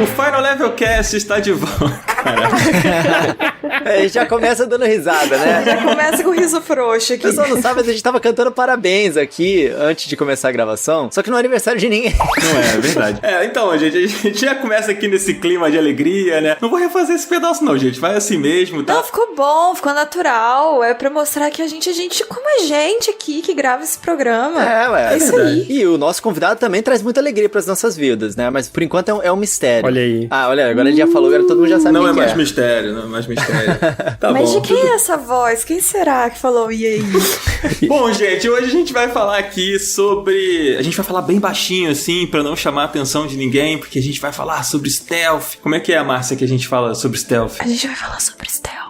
O Final Level Cast está de volta. A gente já começa dando risada, né? Já começa com o riso frouxo aqui. O pessoal não sabe, mas a gente tava cantando parabéns aqui antes de começar a gravação, só que não é aniversário de ninguém. Não é verdade. Então, gente, a gente já começa aqui nesse clima de alegria, né? Não vou refazer esse pedaço não, gente. Vai assim mesmo, tá? Não, ficou bom, ficou natural. É pra mostrar que a gente como a gente aqui que grava esse programa. É isso aí. E o nosso convidado também traz muita alegria pras nossas vidas, né? Mas por enquanto é um mistério. Olha aí. Olha, agora ele já falou, agora todo mundo já sabe Não é quem mais é. mistério, não é mais mistério. Tá Mas bom. de quem é essa voz? Quem será que falou e aí? Bom, gente, hoje a gente vai falar aqui sobre... A gente vai falar bem baixinho, assim, pra não chamar a atenção de ninguém, porque a gente vai falar sobre stealth. Como é que é, Márcia, que a gente fala sobre stealth? A gente vai falar sobre stealth.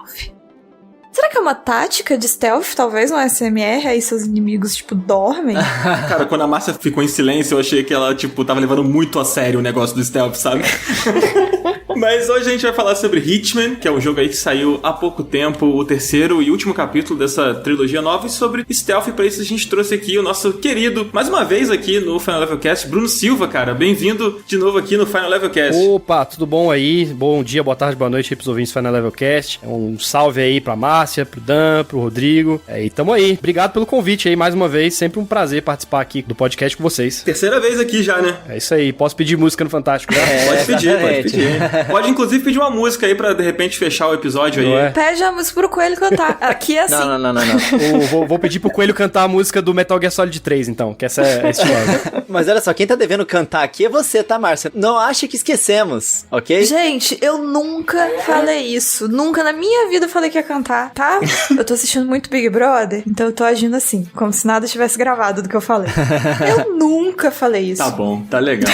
Será que é uma tática de stealth, talvez, um SMR, aí seus inimigos, dormem? Cara, quando a Márcia ficou em silêncio, eu achei que ela, tava levando muito a sério o negócio do stealth, sabe? Mas hoje a gente vai falar sobre Hitman, que é um jogo aí que saiu há pouco tempo, o terceiro e último capítulo dessa trilogia nova, e sobre stealth. E pra isso a gente trouxe aqui o nosso querido, mais uma vez aqui no Final Level Cast, Bruno Silva, cara. Bem-vindo de novo aqui no Final Level Cast. Opa, tudo bom aí? Bom dia, boa tarde, boa noite aí pros ouvintes do Final Level Cast. Um salve aí pra Márcia, pro Dan, pro Rodrigo. E tamo aí. Obrigado pelo convite aí, mais uma vez. Sempre um prazer participar aqui do podcast com vocês. Terceira vez aqui já, né? É isso aí. Posso pedir música no Fantástico, né? Pode pedir. Pode, inclusive, pedir uma música aí pra, de repente, fechar o episódio aí. Pede a música pro Coelho cantar. Aqui é assim. Não. Vou pedir pro Coelho cantar a música do Metal Gear Solid 3, então, que essa é estilosa. Mas olha só, quem tá devendo cantar aqui é você, tá, Márcia? Não acha que esquecemos, ok? Gente, eu nunca falei isso. Nunca na minha vida eu falei que ia cantar, tá? Eu tô assistindo muito Big Brother, então eu tô agindo assim, como se nada tivesse gravado do que eu falei. Eu nunca falei isso. Tá bom, tá legal.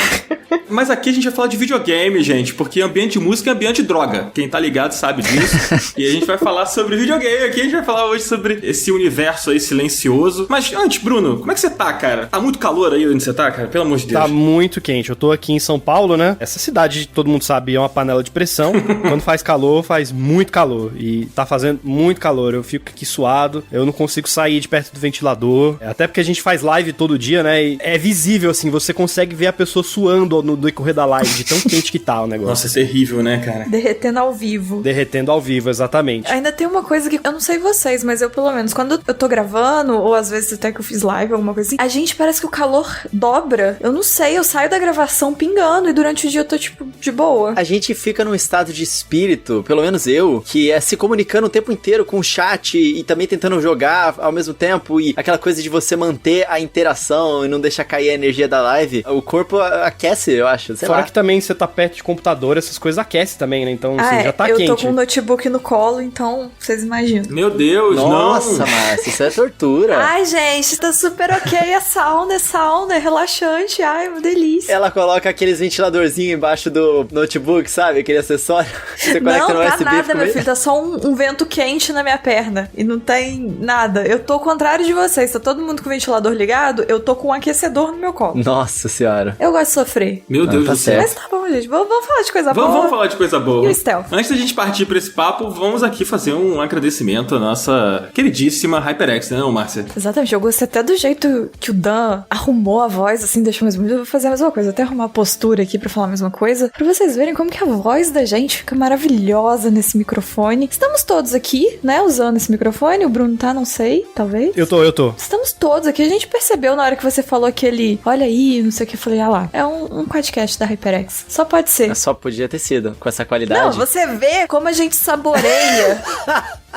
Mas aqui a gente vai falar de videogame, gente, porque ambiente de música é ambiente de droga. Quem tá ligado sabe disso. E a gente vai falar sobre videogame aqui, a gente vai falar hoje sobre esse universo aí silencioso. Mas antes, Bruno, como é que você tá, cara? Tá muito calor aí onde você tá, cara? Pelo amor de Deus. Tá muito quente. Eu tô aqui em São Paulo, né? Essa cidade, todo mundo sabe, é uma panela de pressão. Quando faz calor, faz muito calor. E tá fazendo muito calor. Eu fico aqui suado. Eu não consigo sair de perto do ventilador. Até porque a gente faz live todo dia, né? E é visível, assim, você consegue ver a pessoa suando no decorrer da live, de tão quente que tá o negócio. Nossa, é terrível, né, cara? Derretendo ao vivo. Derretendo ao vivo, exatamente. Ainda tem uma coisa que eu não sei vocês, mas eu, pelo menos, quando eu tô gravando, ou às vezes até que eu fiz live, alguma coisa assim, a gente parece que o calor dobra. Eu não sei, eu saio da gravação pingando e durante o dia eu tô, de boa. A gente fica num estado de espírito, pelo menos eu, que é se comunicando o tempo inteiro com o chat e também tentando jogar ao mesmo tempo, e aquela coisa de você manter a interação e não deixar cair a energia da live. O corpo aquece, eu acho. Fora que também você tá perto de computador, essas coisas aquecem também, né? Então você já tá quente. Eu tô com o notebook no colo, então vocês imaginam. Meu Deus, Nossa, não. Márcia, isso é tortura. Ai, gente, tá super ok. É sauna, é relaxante. Ai, uma delícia. Ela coloca aqueles ventiladorzinhos embaixo do notebook, sabe? Aquele acessório que você conecta no USB. Não tá nada, meu filho. Tá só um vento quente na minha perna. E não tem nada. Eu tô ao contrário de vocês. Tá todo mundo com o ventilador ligado, eu tô com um aquecedor no meu colo. Nossa senhora. Eu gosto de sofrer. Meu Deus do céu. Mas tá bom, gente. Vamos falar de coisa boa. Vamos falar de coisa boa. E o stealth? Antes da gente partir pra esse papo, vamos aqui fazer um agradecimento à nossa queridíssima HyperX, né, Márcia? Exatamente. Eu gostei até do jeito que o Dan arrumou a voz, assim, deixou mais bonito. Eu vou fazer a mesma coisa. Até arrumar a postura aqui pra falar a mesma coisa. Pra vocês verem como que a voz da gente fica maravilhosa nesse microfone. Estamos todos aqui, né, usando esse microfone. O Bruno tá, não sei, talvez. Eu tô. Estamos todos aqui. A gente percebeu na hora que você falou aquele, olha aí, não sei o que. Eu falei, ah lá, é um podcast da HyperX. Só pode ser. Só podia ter sido, com essa qualidade. Não, você vê como a gente saboreia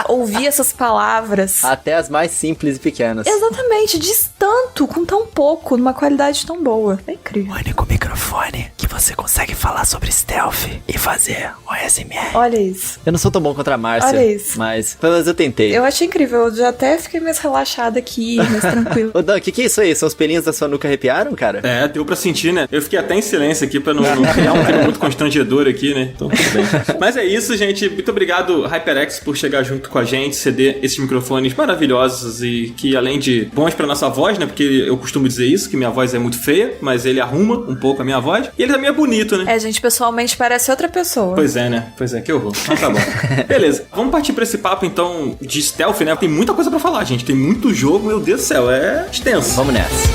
ouvir essas palavras. Até as mais simples e pequenas. Exatamente, diz tanto com tão pouco, numa qualidade tão boa. É incrível. O único microfone que você consegue falar sobre stealth e fazer o ASMR. Olha isso. Eu não sou tão bom contra a Márcia. Olha isso. Mas pelo menos eu tentei. Eu achei incrível, eu já até fiquei mais relaxada aqui, mais tranquilo. Ô Dan, o que é isso aí? São os pelinhos da sua nuca arrepiaram, cara? É, deu pra sentir, né? Eu fiquei até em silêncio aqui pra não criar um clima muito constrangedor aqui, né? Então, tudo bem. Mas é isso, gente. Muito obrigado, HyperX, por chegar junto com a gente, ceder esses microfones maravilhosos e que, além de bons pra nossa voz, né? Porque eu costumo dizer isso, que minha voz é muito feia, mas ele arruma um pouco a minha voz. E ele também é bonito, né? É, gente, pessoalmente parece outra pessoa. Pois é, né? Pois é, que horror. Mas tá bom. Beleza. Vamos partir pra esse papo, então, de stealth, né? Tem muita coisa pra falar, gente. Tem muito jogo, meu Deus do céu. É extenso. Vamos nessa.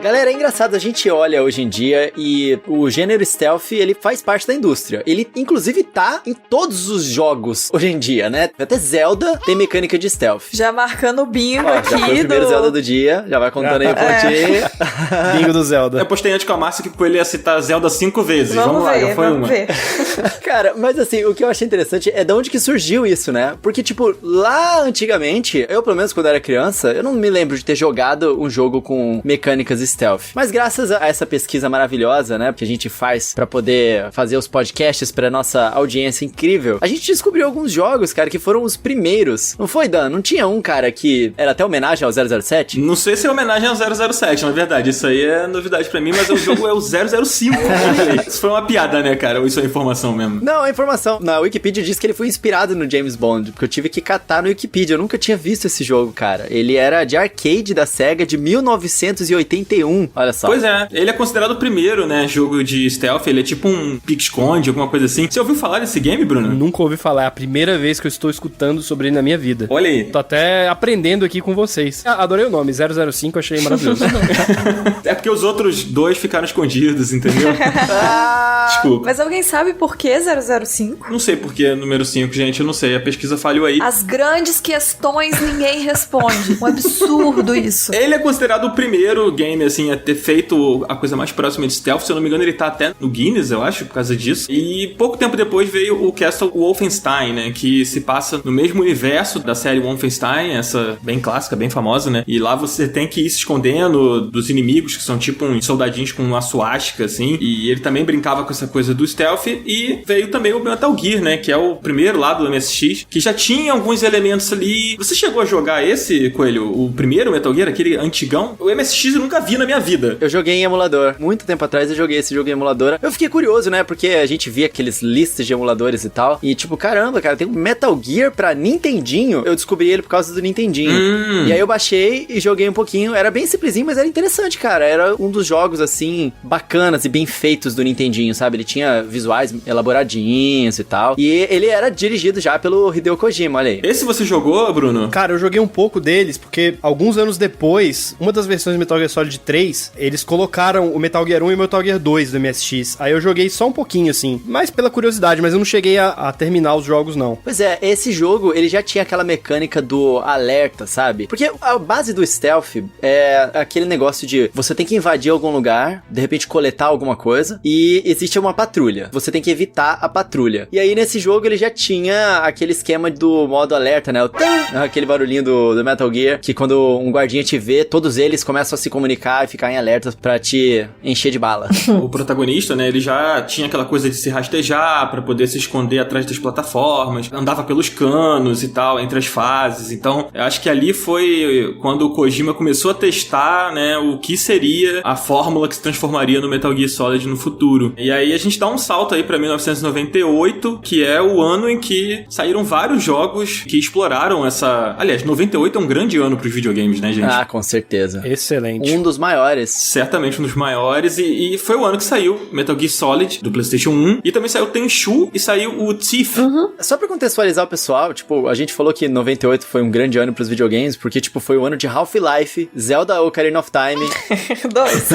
Galera, é engraçado, a gente olha hoje em dia e o gênero stealth, ele faz parte da indústria. Ele, inclusive, tá em todos os jogos hoje em dia, né? Até Zelda tem mecânica de stealth. Já marcando o bingo Ó, aqui já foi o primeiro Zelda do dia, já vai contando aí o pontinho. Bingo do Zelda. Eu postei antes com a Márcia que ele ia citar Zelda 5 vezes. Vamos lá, ver, já foi vamos uma. ver. Cara, mas assim, o que eu achei interessante é de onde que surgiu isso, né? Porque, tipo, lá antigamente, eu pelo menos quando era criança, eu não me lembro de ter jogado um jogo com mecânicas stealth. Mas graças a essa pesquisa maravilhosa, né, que a gente faz pra poder fazer os podcasts pra nossa audiência incrível, a gente descobriu alguns jogos, cara, que foram os primeiros. Não foi, Dan? Não tinha um, cara, que era até homenagem ao 007? Não sei se é homenagem ao 007, na verdade. Isso aí é novidade pra mim, mas o jogo é o 005. Isso foi uma piada, né, cara? Ou isso é informação mesmo? Não, é informação. Na Wikipedia diz que ele foi inspirado no James Bond, porque eu tive que catar no Wikipedia. Eu nunca tinha visto esse jogo, cara. Ele era de arcade da SEGA de 1981. Olha só. Pois é, ele é considerado o primeiro, né, jogo de stealth. Ele é tipo um pique-esconde, alguma coisa assim. Você ouviu falar desse game, Bruno? Nunca ouvi falar, é a primeira vez que eu estou escutando sobre ele na minha vida. Olha aí. Tô até aprendendo aqui com vocês. Adorei o nome, 005, achei maravilhoso. É porque os outros dois ficaram escondidos, entendeu? Desculpa. Mas alguém sabe por que 005? Não sei por que número 5, gente, eu não sei. A pesquisa falhou aí. As grandes questões ninguém responde. Um absurdo isso. Ele é considerado o primeiro game, assim, a ter feito a coisa mais próxima de stealth. Se eu não me engano, ele tá até no Guinness, eu acho, por causa disso. E pouco tempo depois veio o Castle Wolfenstein, né? Que se passa no mesmo universo da série Wolfenstein, essa bem clássica, bem famosa, né? E lá você tem que ir se escondendo dos inimigos, que são tipo uns soldadinhos com uma suástica, assim. E ele também brincava com essa coisa do stealth. E veio também o Metal Gear, né? Que é o primeiro lá do MSX, que já tinha alguns elementos ali. Você chegou a jogar esse, Coelho? O primeiro Metal Gear, aquele antigão? O MSX eu nunca vi na minha vida. Eu joguei em emulador. Muito tempo atrás eu joguei esse jogo em emulador. Eu fiquei curioso, né? Porque a gente via aqueles listas de emuladores e tal. E tipo, caramba, cara, tem um Metal Gear pra Nintendinho. Eu descobri ele por causa do Nintendinho. E aí eu baixei e joguei um pouquinho. Era bem simplesinho, mas era interessante, cara. Era um dos jogos, assim, bacanas e bem feitos do Nintendinho, sabe? Ele tinha visuais elaboradinhos e tal. E ele era dirigido já pelo Hideo Kojima, olha aí. Esse você jogou, Bruno? Cara, eu joguei um pouco deles, porque alguns anos depois, uma das versões do Metal Gear Solid 3, eles colocaram o Metal Gear 1 e o Metal Gear 2 do MSX. Aí eu joguei só um pouquinho, assim, mais pela curiosidade, mas eu não cheguei a terminar os jogos, não. Pois é, esse jogo, ele já tinha aquela mecânica do alerta, sabe? Porque a base do stealth é aquele negócio de você tem que invadir algum lugar, de repente coletar alguma coisa, e existe uma patrulha. Você tem que evitar a patrulha. E aí, nesse jogo, ele já tinha aquele esquema do modo alerta, né? O tam, aquele barulhinho do Metal Gear, que quando um guardinha te vê, todos eles começam a se comunicar e ficar em alerta pra te encher de bala. O protagonista, né, ele já tinha aquela coisa de se rastejar pra poder se esconder atrás das plataformas, andava pelos canos e tal, entre as fases. Então, eu acho que ali foi quando o Kojima começou a testar, né, o que seria a fórmula que se transformaria no Metal Gear Solid no futuro. E aí a gente dá um salto aí pra 1998, que é o ano em que saíram vários jogos que exploraram essa... Aliás, 98 é um grande ano pros videogames, né, gente? Ah, com certeza. Excelente. Um dos maiores. Certamente um dos maiores, e foi o ano que saiu Metal Gear Solid do PlayStation 1, e também saiu o Tenchu e saiu o Thief. Só pra contextualizar o pessoal, tipo, a gente falou que 98 foi um grande ano pros videogames, porque, tipo, foi o ano de Half-Life, Zelda Ocarina of Time, 2.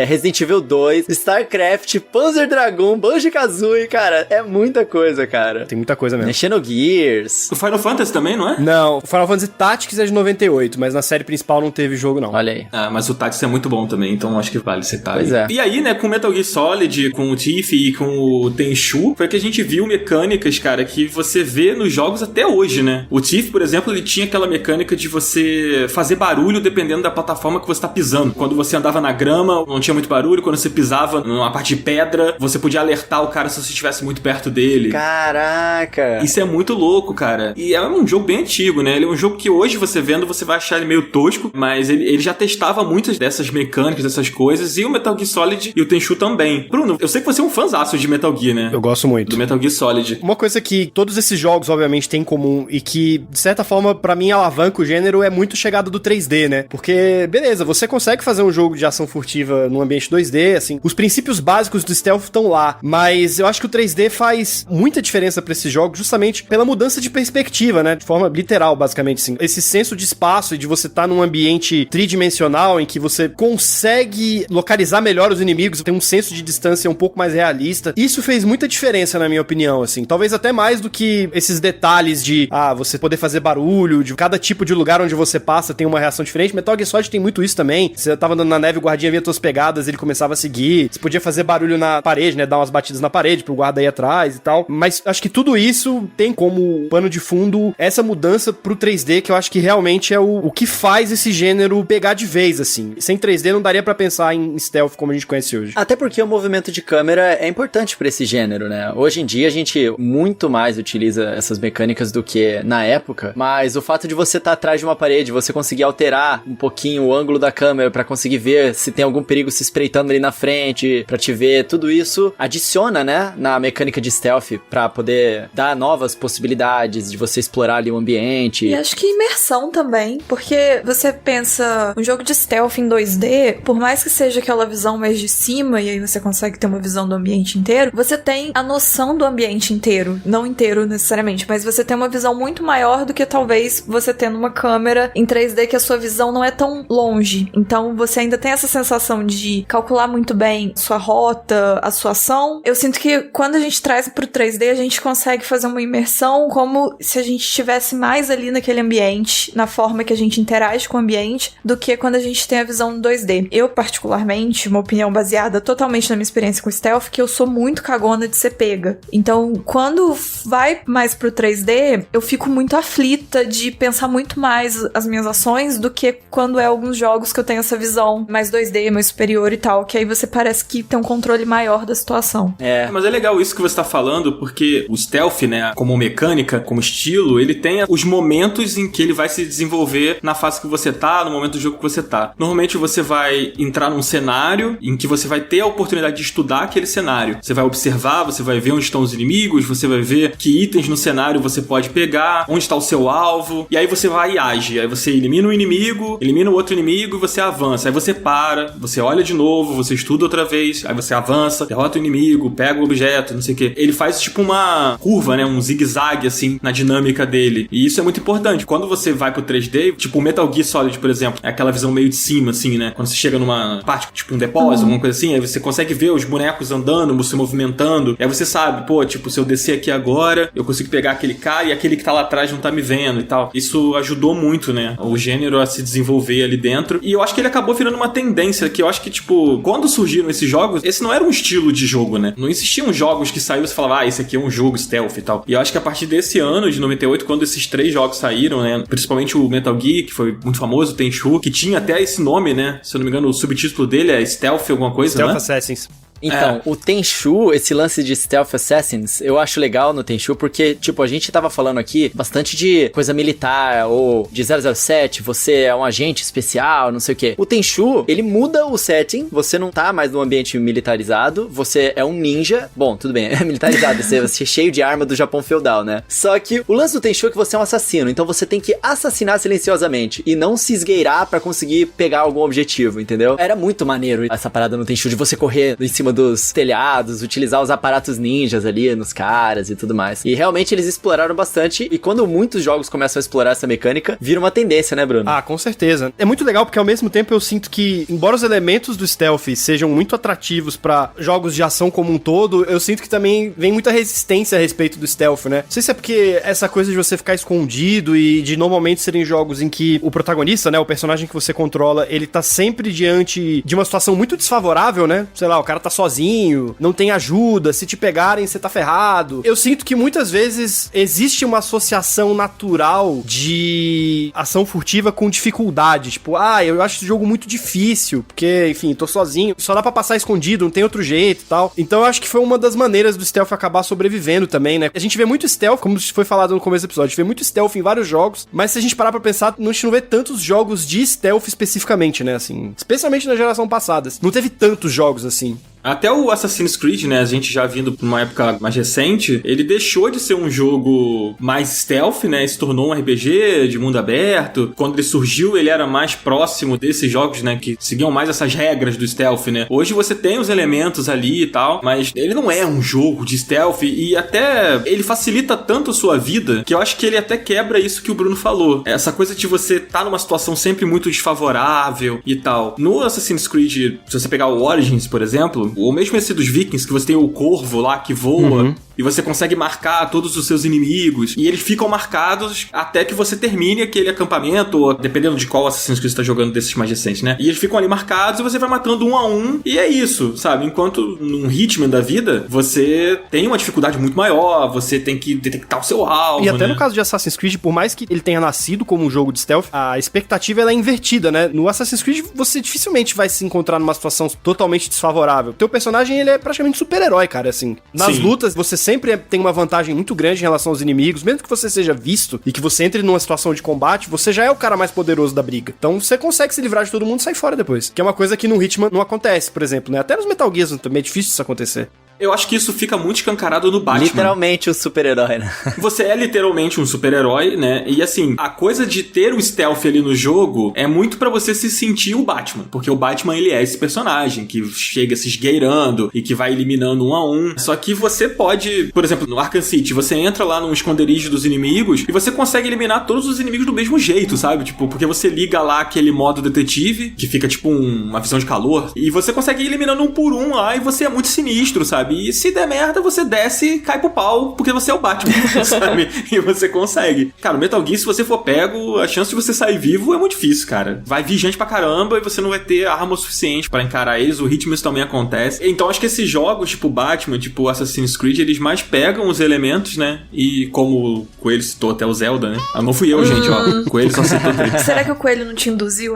Resident Evil 2, StarCraft, Panzer Dragoon, Banjo-Kazooie, cara, é muita coisa, cara. Tem muita coisa mesmo. Xenogears. O Final Fantasy também, não é? Não, o Final Fantasy Tactics é de 98, mas na série principal não teve jogo, não. Olha aí. Ah, mas o Tactics é muito bom também, então acho que vale citar. Pois é. E aí, né, com o Metal Gear Solid, com o Thief e com o Tenchu, foi que a gente viu mecânicas, cara, que você vê nos jogos até hoje, né? O Thief, por exemplo, ele tinha aquela mecânica de você fazer barulho dependendo da plataforma que você tá pisando. Quando você andava na grama, não tinha muito barulho. Quando você pisava numa parte de pedra, você podia alertar o cara se você estivesse muito perto dele. Caraca. Isso é muito louco, cara. E é um jogo bem antigo, né? Ele é um jogo que hoje você vendo, você vai achar ele meio tosco, mas ele já testava muitas dessas mecânicas, dessas coisas, e o Metal Gear Solid e o Tenchu também. Bruno, eu sei que você é um fãzaço de Metal Gear, né? Eu gosto muito. Do Metal Gear Solid. Uma coisa que todos esses jogos, obviamente, têm em comum e que, de certa forma, pra mim, alavanca o gênero é muito chegada do 3D, né? Porque, beleza, você consegue fazer um jogo de ação furtiva num ambiente 2D, assim, os princípios básicos do stealth estão lá, mas eu acho que o 3D faz muita diferença pra esses jogos justamente pela mudança de perspectiva, né? De forma literal, basicamente, assim. Esse senso de espaço e de você estar num ambiente tridimensional em que você consegue localizar melhor os inimigos, tem um senso de distância um pouco mais realista. Isso fez muita diferença, na minha opinião, assim. Talvez até mais do que esses detalhes de, você poder fazer barulho, de cada tipo de lugar onde você passa tem uma reação diferente. Metal Gear Solid tem muito isso também. Você tava andando na neve, o guardinha via tuas pegadas, ele começava a seguir. Você podia fazer barulho na parede, né? Dar umas batidas na parede pro guarda ir atrás e tal. Mas acho que tudo isso tem como pano de fundo essa mudança pro 3D, que eu acho que realmente é o que faz esse gênero pegar de vez, assim. Sem 3D não daria pra pensar em stealth como a gente conhece hoje. Até porque o movimento de câmera é importante pra esse gênero, né? Hoje em dia a gente muito mais utiliza essas mecânicas do que na época, mas o fato de você estar atrás de uma parede, você conseguir alterar um pouquinho o ângulo da câmera pra conseguir ver se tem algum perigo se espreitando ali na frente, pra te ver, tudo isso adiciona, né, na mecânica de stealth pra poder dar novas possibilidades de você explorar ali o ambiente. E acho que imersão também, porque você pensa um jogo de stealth em 2D, por mais que seja aquela visão mais de cima, e aí você consegue ter uma visão do ambiente inteiro, você tem a noção do ambiente inteiro, não inteiro necessariamente, mas você tem uma visão muito maior do que talvez você tendo uma câmera em 3D que a sua visão não é tão longe. Então você ainda tem essa sensação de calcular muito bem sua rota, a sua ação. Eu sinto que quando a gente traz pro 3D, a gente consegue fazer uma imersão como se a gente estivesse mais ali naquele ambiente, na forma que a gente interage com o ambiente, do que quando a gente tem a visão no 2D. Eu, particularmente, uma opinião baseada totalmente na minha experiência com stealth, que eu sou muito cagona de ser pega. Então, quando vai mais pro 3D, eu fico muito aflita de pensar muito mais as minhas ações do que quando é alguns jogos que eu tenho essa visão mais 2D, mais superior e tal, que aí você parece que tem um controle maior da situação. Mas é legal isso que você tá falando, porque o stealth, né, como mecânica, como estilo, ele tem os momentos em que ele vai se desenvolver na fase que você tá, no momento do jogo que você tá. Normalmente você vai entrar num cenário em que você vai ter a oportunidade de estudar aquele cenário. Você vai observar, você vai ver onde estão os inimigos, você vai ver que itens no cenário você pode pegar, onde está o seu alvo, e aí você vai e age. Aí você elimina um inimigo, elimina o outro inimigo e você avança. Aí você para, você olha de novo, você estuda outra vez, aí você avança, derrota o inimigo, pega o objeto, não sei o que. Ele faz tipo uma curva, né? Um zigue-zague, assim, na dinâmica dele. E isso é muito importante. Quando você vai pro 3D, tipo o Metal Gear Solid, por exemplo, é aquela visão meio de cima, assim, né? Quando você chega numa parte, tipo um depósito, alguma coisa assim, aí você consegue ver os bonecos andando, se movimentando. E aí você sabe, pô, tipo, se eu descer aqui agora, eu consigo pegar aquele cara e aquele que tá lá atrás não tá me vendo e tal. Isso ajudou muito, né? O gênero a se desenvolver ali dentro. E eu acho que ele acabou virando uma tendência que eu acho que, tipo, quando surgiram esses jogos, esse não era um estilo de jogo, né? Não existiam jogos que saíram e você falava, esse aqui é um jogo stealth e tal. E eu acho que a partir desse ano, de 98, quando esses 3 jogos saíram, né? Principalmente o Metal Gear, que foi muito famoso, o Tenchu, que tinha até esse nome, né? Se eu não me engano, o subtítulo dele é Stealth alguma coisa, Stealth né? Assassins. Então, o Tenchu, esse lance de Stealth Assassins, eu acho legal no Tenchu porque, tipo, a gente tava falando aqui bastante de coisa militar ou de 007, você é um agente especial, não sei o quê. O Tenchu, ele muda o setting, você não tá mais num ambiente militarizado, você é um ninja. Bom, tudo bem, é militarizado, você é cheio de arma do Japão feudal, né? Só que o lance do Tenchu é que você é um assassino, então você tem que assassinar silenciosamente e não se esgueirar pra conseguir pegar algum objetivo, entendeu? Era muito maneiro essa parada no Tenchu de você correr em cima dos telhados, utilizar os aparatos ninjas ali nos caras e tudo mais. E realmente eles exploraram bastante, e quando muitos jogos começam a explorar essa mecânica, vira uma tendência, né, Bruno? Ah, com certeza. É muito legal porque ao mesmo tempo eu sinto que, embora os elementos do stealth sejam muito atrativos pra jogos de ação como um todo, eu sinto que também vem muita resistência a respeito do stealth, né? Não sei se é porque essa coisa de você ficar escondido e de normalmente serem jogos em que o protagonista, né, o personagem que você controla, ele tá sempre diante de uma situação muito desfavorável, né? Sei lá, o cara tá sozinho, não tem ajuda, se te pegarem você tá ferrado. Eu sinto que muitas vezes existe uma associação natural de ação furtiva com dificuldade, tipo, eu acho esse jogo muito difícil, porque, enfim, tô sozinho, só dá pra passar escondido, não tem outro jeito e tal. Então eu acho que foi uma das maneiras do stealth acabar sobrevivendo também, né? A gente vê muito stealth, como foi falado no começo do episódio, a gente vê muito stealth em vários jogos, mas se a gente parar pra pensar, a gente não vê tantos jogos de stealth especificamente, né, assim, especialmente na geração passada. Não teve tantos jogos assim. Até o Assassin's Creed, né, a gente já vindo pra uma época mais recente, ele deixou de ser um jogo mais stealth, né, se tornou um RPG de mundo aberto. Quando ele surgiu, ele era mais próximo desses jogos, né, que seguiam mais essas regras do stealth, né. Hoje você tem os elementos ali e tal, mas ele não é um jogo de stealth e até ele facilita tanto a sua vida que eu acho que ele até quebra isso que o Bruno falou. Essa coisa de você tá numa situação sempre muito desfavorável e tal. No Assassin's Creed, se você pegar o Origins, por exemplo, ou mesmo esse dos Vikings, que você tem o corvo lá que voa, e você consegue marcar todos os seus inimigos, e eles ficam marcados até que você termine aquele acampamento, ou dependendo de qual Assassin's Creed você tá jogando desses mais recentes, né? E eles ficam ali marcados e você vai matando um a um, e é isso, sabe? Enquanto num Hitman da vida, você tem uma dificuldade muito maior, você tem que detectar o seu alvo, E até né? no caso de Assassin's Creed, por mais que ele tenha nascido como um jogo de stealth, a expectativa ela é invertida, né? No Assassin's Creed, você dificilmente vai se encontrar numa situação totalmente desfavorável. Teu personagem, ele é praticamente super-herói, cara, assim. Nas Sim. lutas, você sempre tem uma vantagem muito grande em relação aos inimigos, mesmo que você seja visto e que você entre numa situação de combate, você já é o cara mais poderoso da briga. Então, você consegue se livrar de todo mundo e sair fora depois. Que é uma coisa que no Hitman não acontece, por exemplo, né? Até nos Metal Gear também é difícil isso acontecer. Eu acho que isso fica muito escancarado no Batman. Literalmente um super-herói, né? Você é literalmente um super-herói, né? E assim, a coisa de ter o stealth ali no jogo é muito pra você se sentir o Batman. Porque o Batman, ele é esse personagem que chega se esgueirando e que vai eliminando um a um. Só que você pode, por exemplo, no Arkham City, você entra lá num esconderijo dos inimigos e você consegue eliminar todos os inimigos do mesmo jeito, sabe? Tipo, porque você liga lá aquele modo detetive, que fica tipo uma visão de calor, e você consegue ir eliminando um por um lá e você é muito sinistro, sabe? E se der merda, você desce e cai pro pau, porque você é o Batman, sabe? E você consegue. Cara, o Metal Gear, se você for pego, a chance de você sair vivo é muito difícil, cara. Vai vir gente pra caramba e você não vai ter arma suficiente pra encarar eles. O Hitman isso também acontece. Então, acho que esses jogos, tipo Batman, tipo Assassin's Creed, eles mais pegam os elementos, né? E como o Coelho citou até o Zelda, né? Ah, não fui eu, gente, ó. O Coelho só citou três. Será que o coelho não te induziu?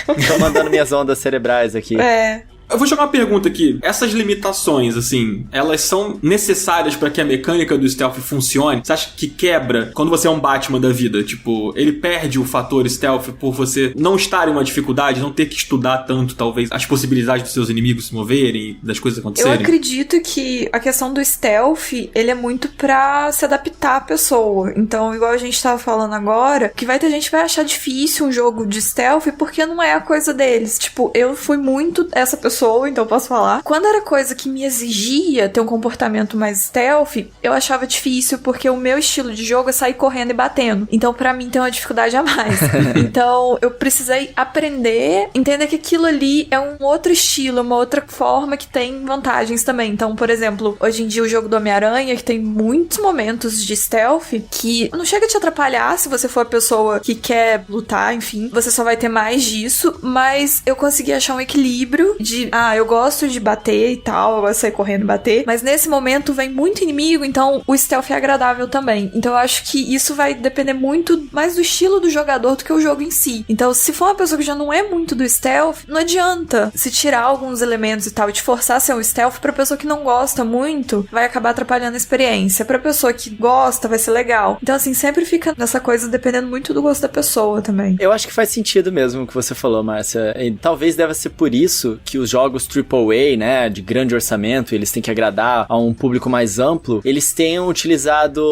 Tô mandando minhas ondas cerebrais aqui. É. Eu vou jogar uma pergunta aqui. Essas limitações, assim, elas são necessárias pra que a mecânica do stealth funcione? Você acha que quebra quando você é um Batman da vida? Tipo, ele perde o fator stealth por você não estar em uma dificuldade, não ter que estudar tanto, talvez, as possibilidades dos seus inimigos se moverem, das coisas Eu acontecerem? acredito que a questão do stealth, ele é muito pra se adaptar à pessoa. Então, igual a gente tava falando agora, que vai ter gente que vai achar difícil um jogo de stealth porque não é a coisa deles. Tipo, eu fui muito essa pessoa, então eu posso falar. Quando era coisa que me exigia ter um comportamento mais stealth, eu achava difícil porque o meu estilo de jogo é sair correndo e batendo. Então, pra mim, tem uma dificuldade a mais. Então, eu precisei aprender, entender que aquilo ali é um outro estilo, uma outra forma que tem vantagens também. Então, por exemplo, hoje em dia o jogo do Homem-Aranha, que tem muitos momentos de stealth que não chega a te atrapalhar se você for a pessoa que quer lutar, enfim. Você só vai ter mais disso, mas eu consegui achar um equilíbrio de, eu gosto de bater e tal, eu gosto de sair correndo e bater, mas nesse momento vem muito inimigo, então o stealth é agradável também. Então eu acho que isso vai depender muito mais do estilo do jogador do que o jogo em si. Então, se for uma pessoa que já não é muito do stealth, não adianta se tirar alguns elementos e tal e te forçar a ser um stealth. Pra pessoa que não gosta muito, vai acabar atrapalhando a experiência. Pra pessoa que gosta, vai ser legal. Então, assim, sempre fica nessa coisa dependendo muito do gosto da pessoa também. Eu acho que faz sentido mesmo o que você falou, Márcia. E talvez deva ser por isso que os jogos AAA, né, de grande orçamento, eles têm que agradar a um público mais amplo, eles tenham utilizado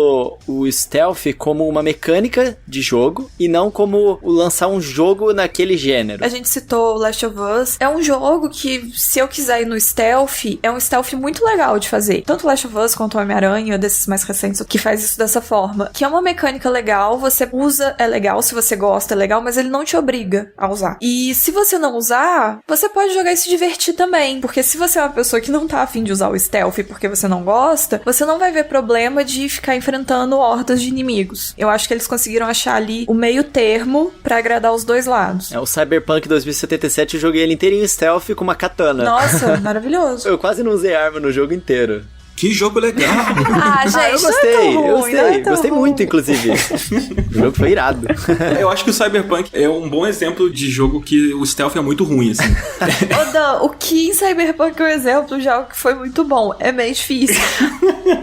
o stealth como uma mecânica de jogo e não como o lançar um jogo naquele gênero. A gente citou Last of Us. É um jogo que, se eu quiser ir no stealth, é um stealth muito legal de fazer. Tanto Last of Us quanto o Homem-Aranha, desses mais recentes, que faz isso dessa forma. Que é uma mecânica legal, você usa, é legal, se você gosta, é legal, mas ele não te obriga a usar. E se você não usar, você pode jogar e se divertir também. Porque se você é uma pessoa que não tá afim de usar o stealth porque você não gosta, você não vai ver problema de ficar enfrentando hordas de inimigos. Eu acho que eles conseguiram achar ali o meio termo pra agradar os dois lados. É, o Cyberpunk 2077, eu joguei ele inteirinho stealth com uma katana. Nossa, maravilhoso. Eu quase não usei arma no jogo inteiro. Que jogo legal. Ah, gente, Eu gostei, não é tão ruim. muito, inclusive. O jogo foi irado. Eu acho que o Cyberpunk é um bom exemplo de jogo que o stealth é muito ruim, assim. Ô, Dan, o que em Cyberpunk é um exemplo de algo que foi muito bom? É meio difícil.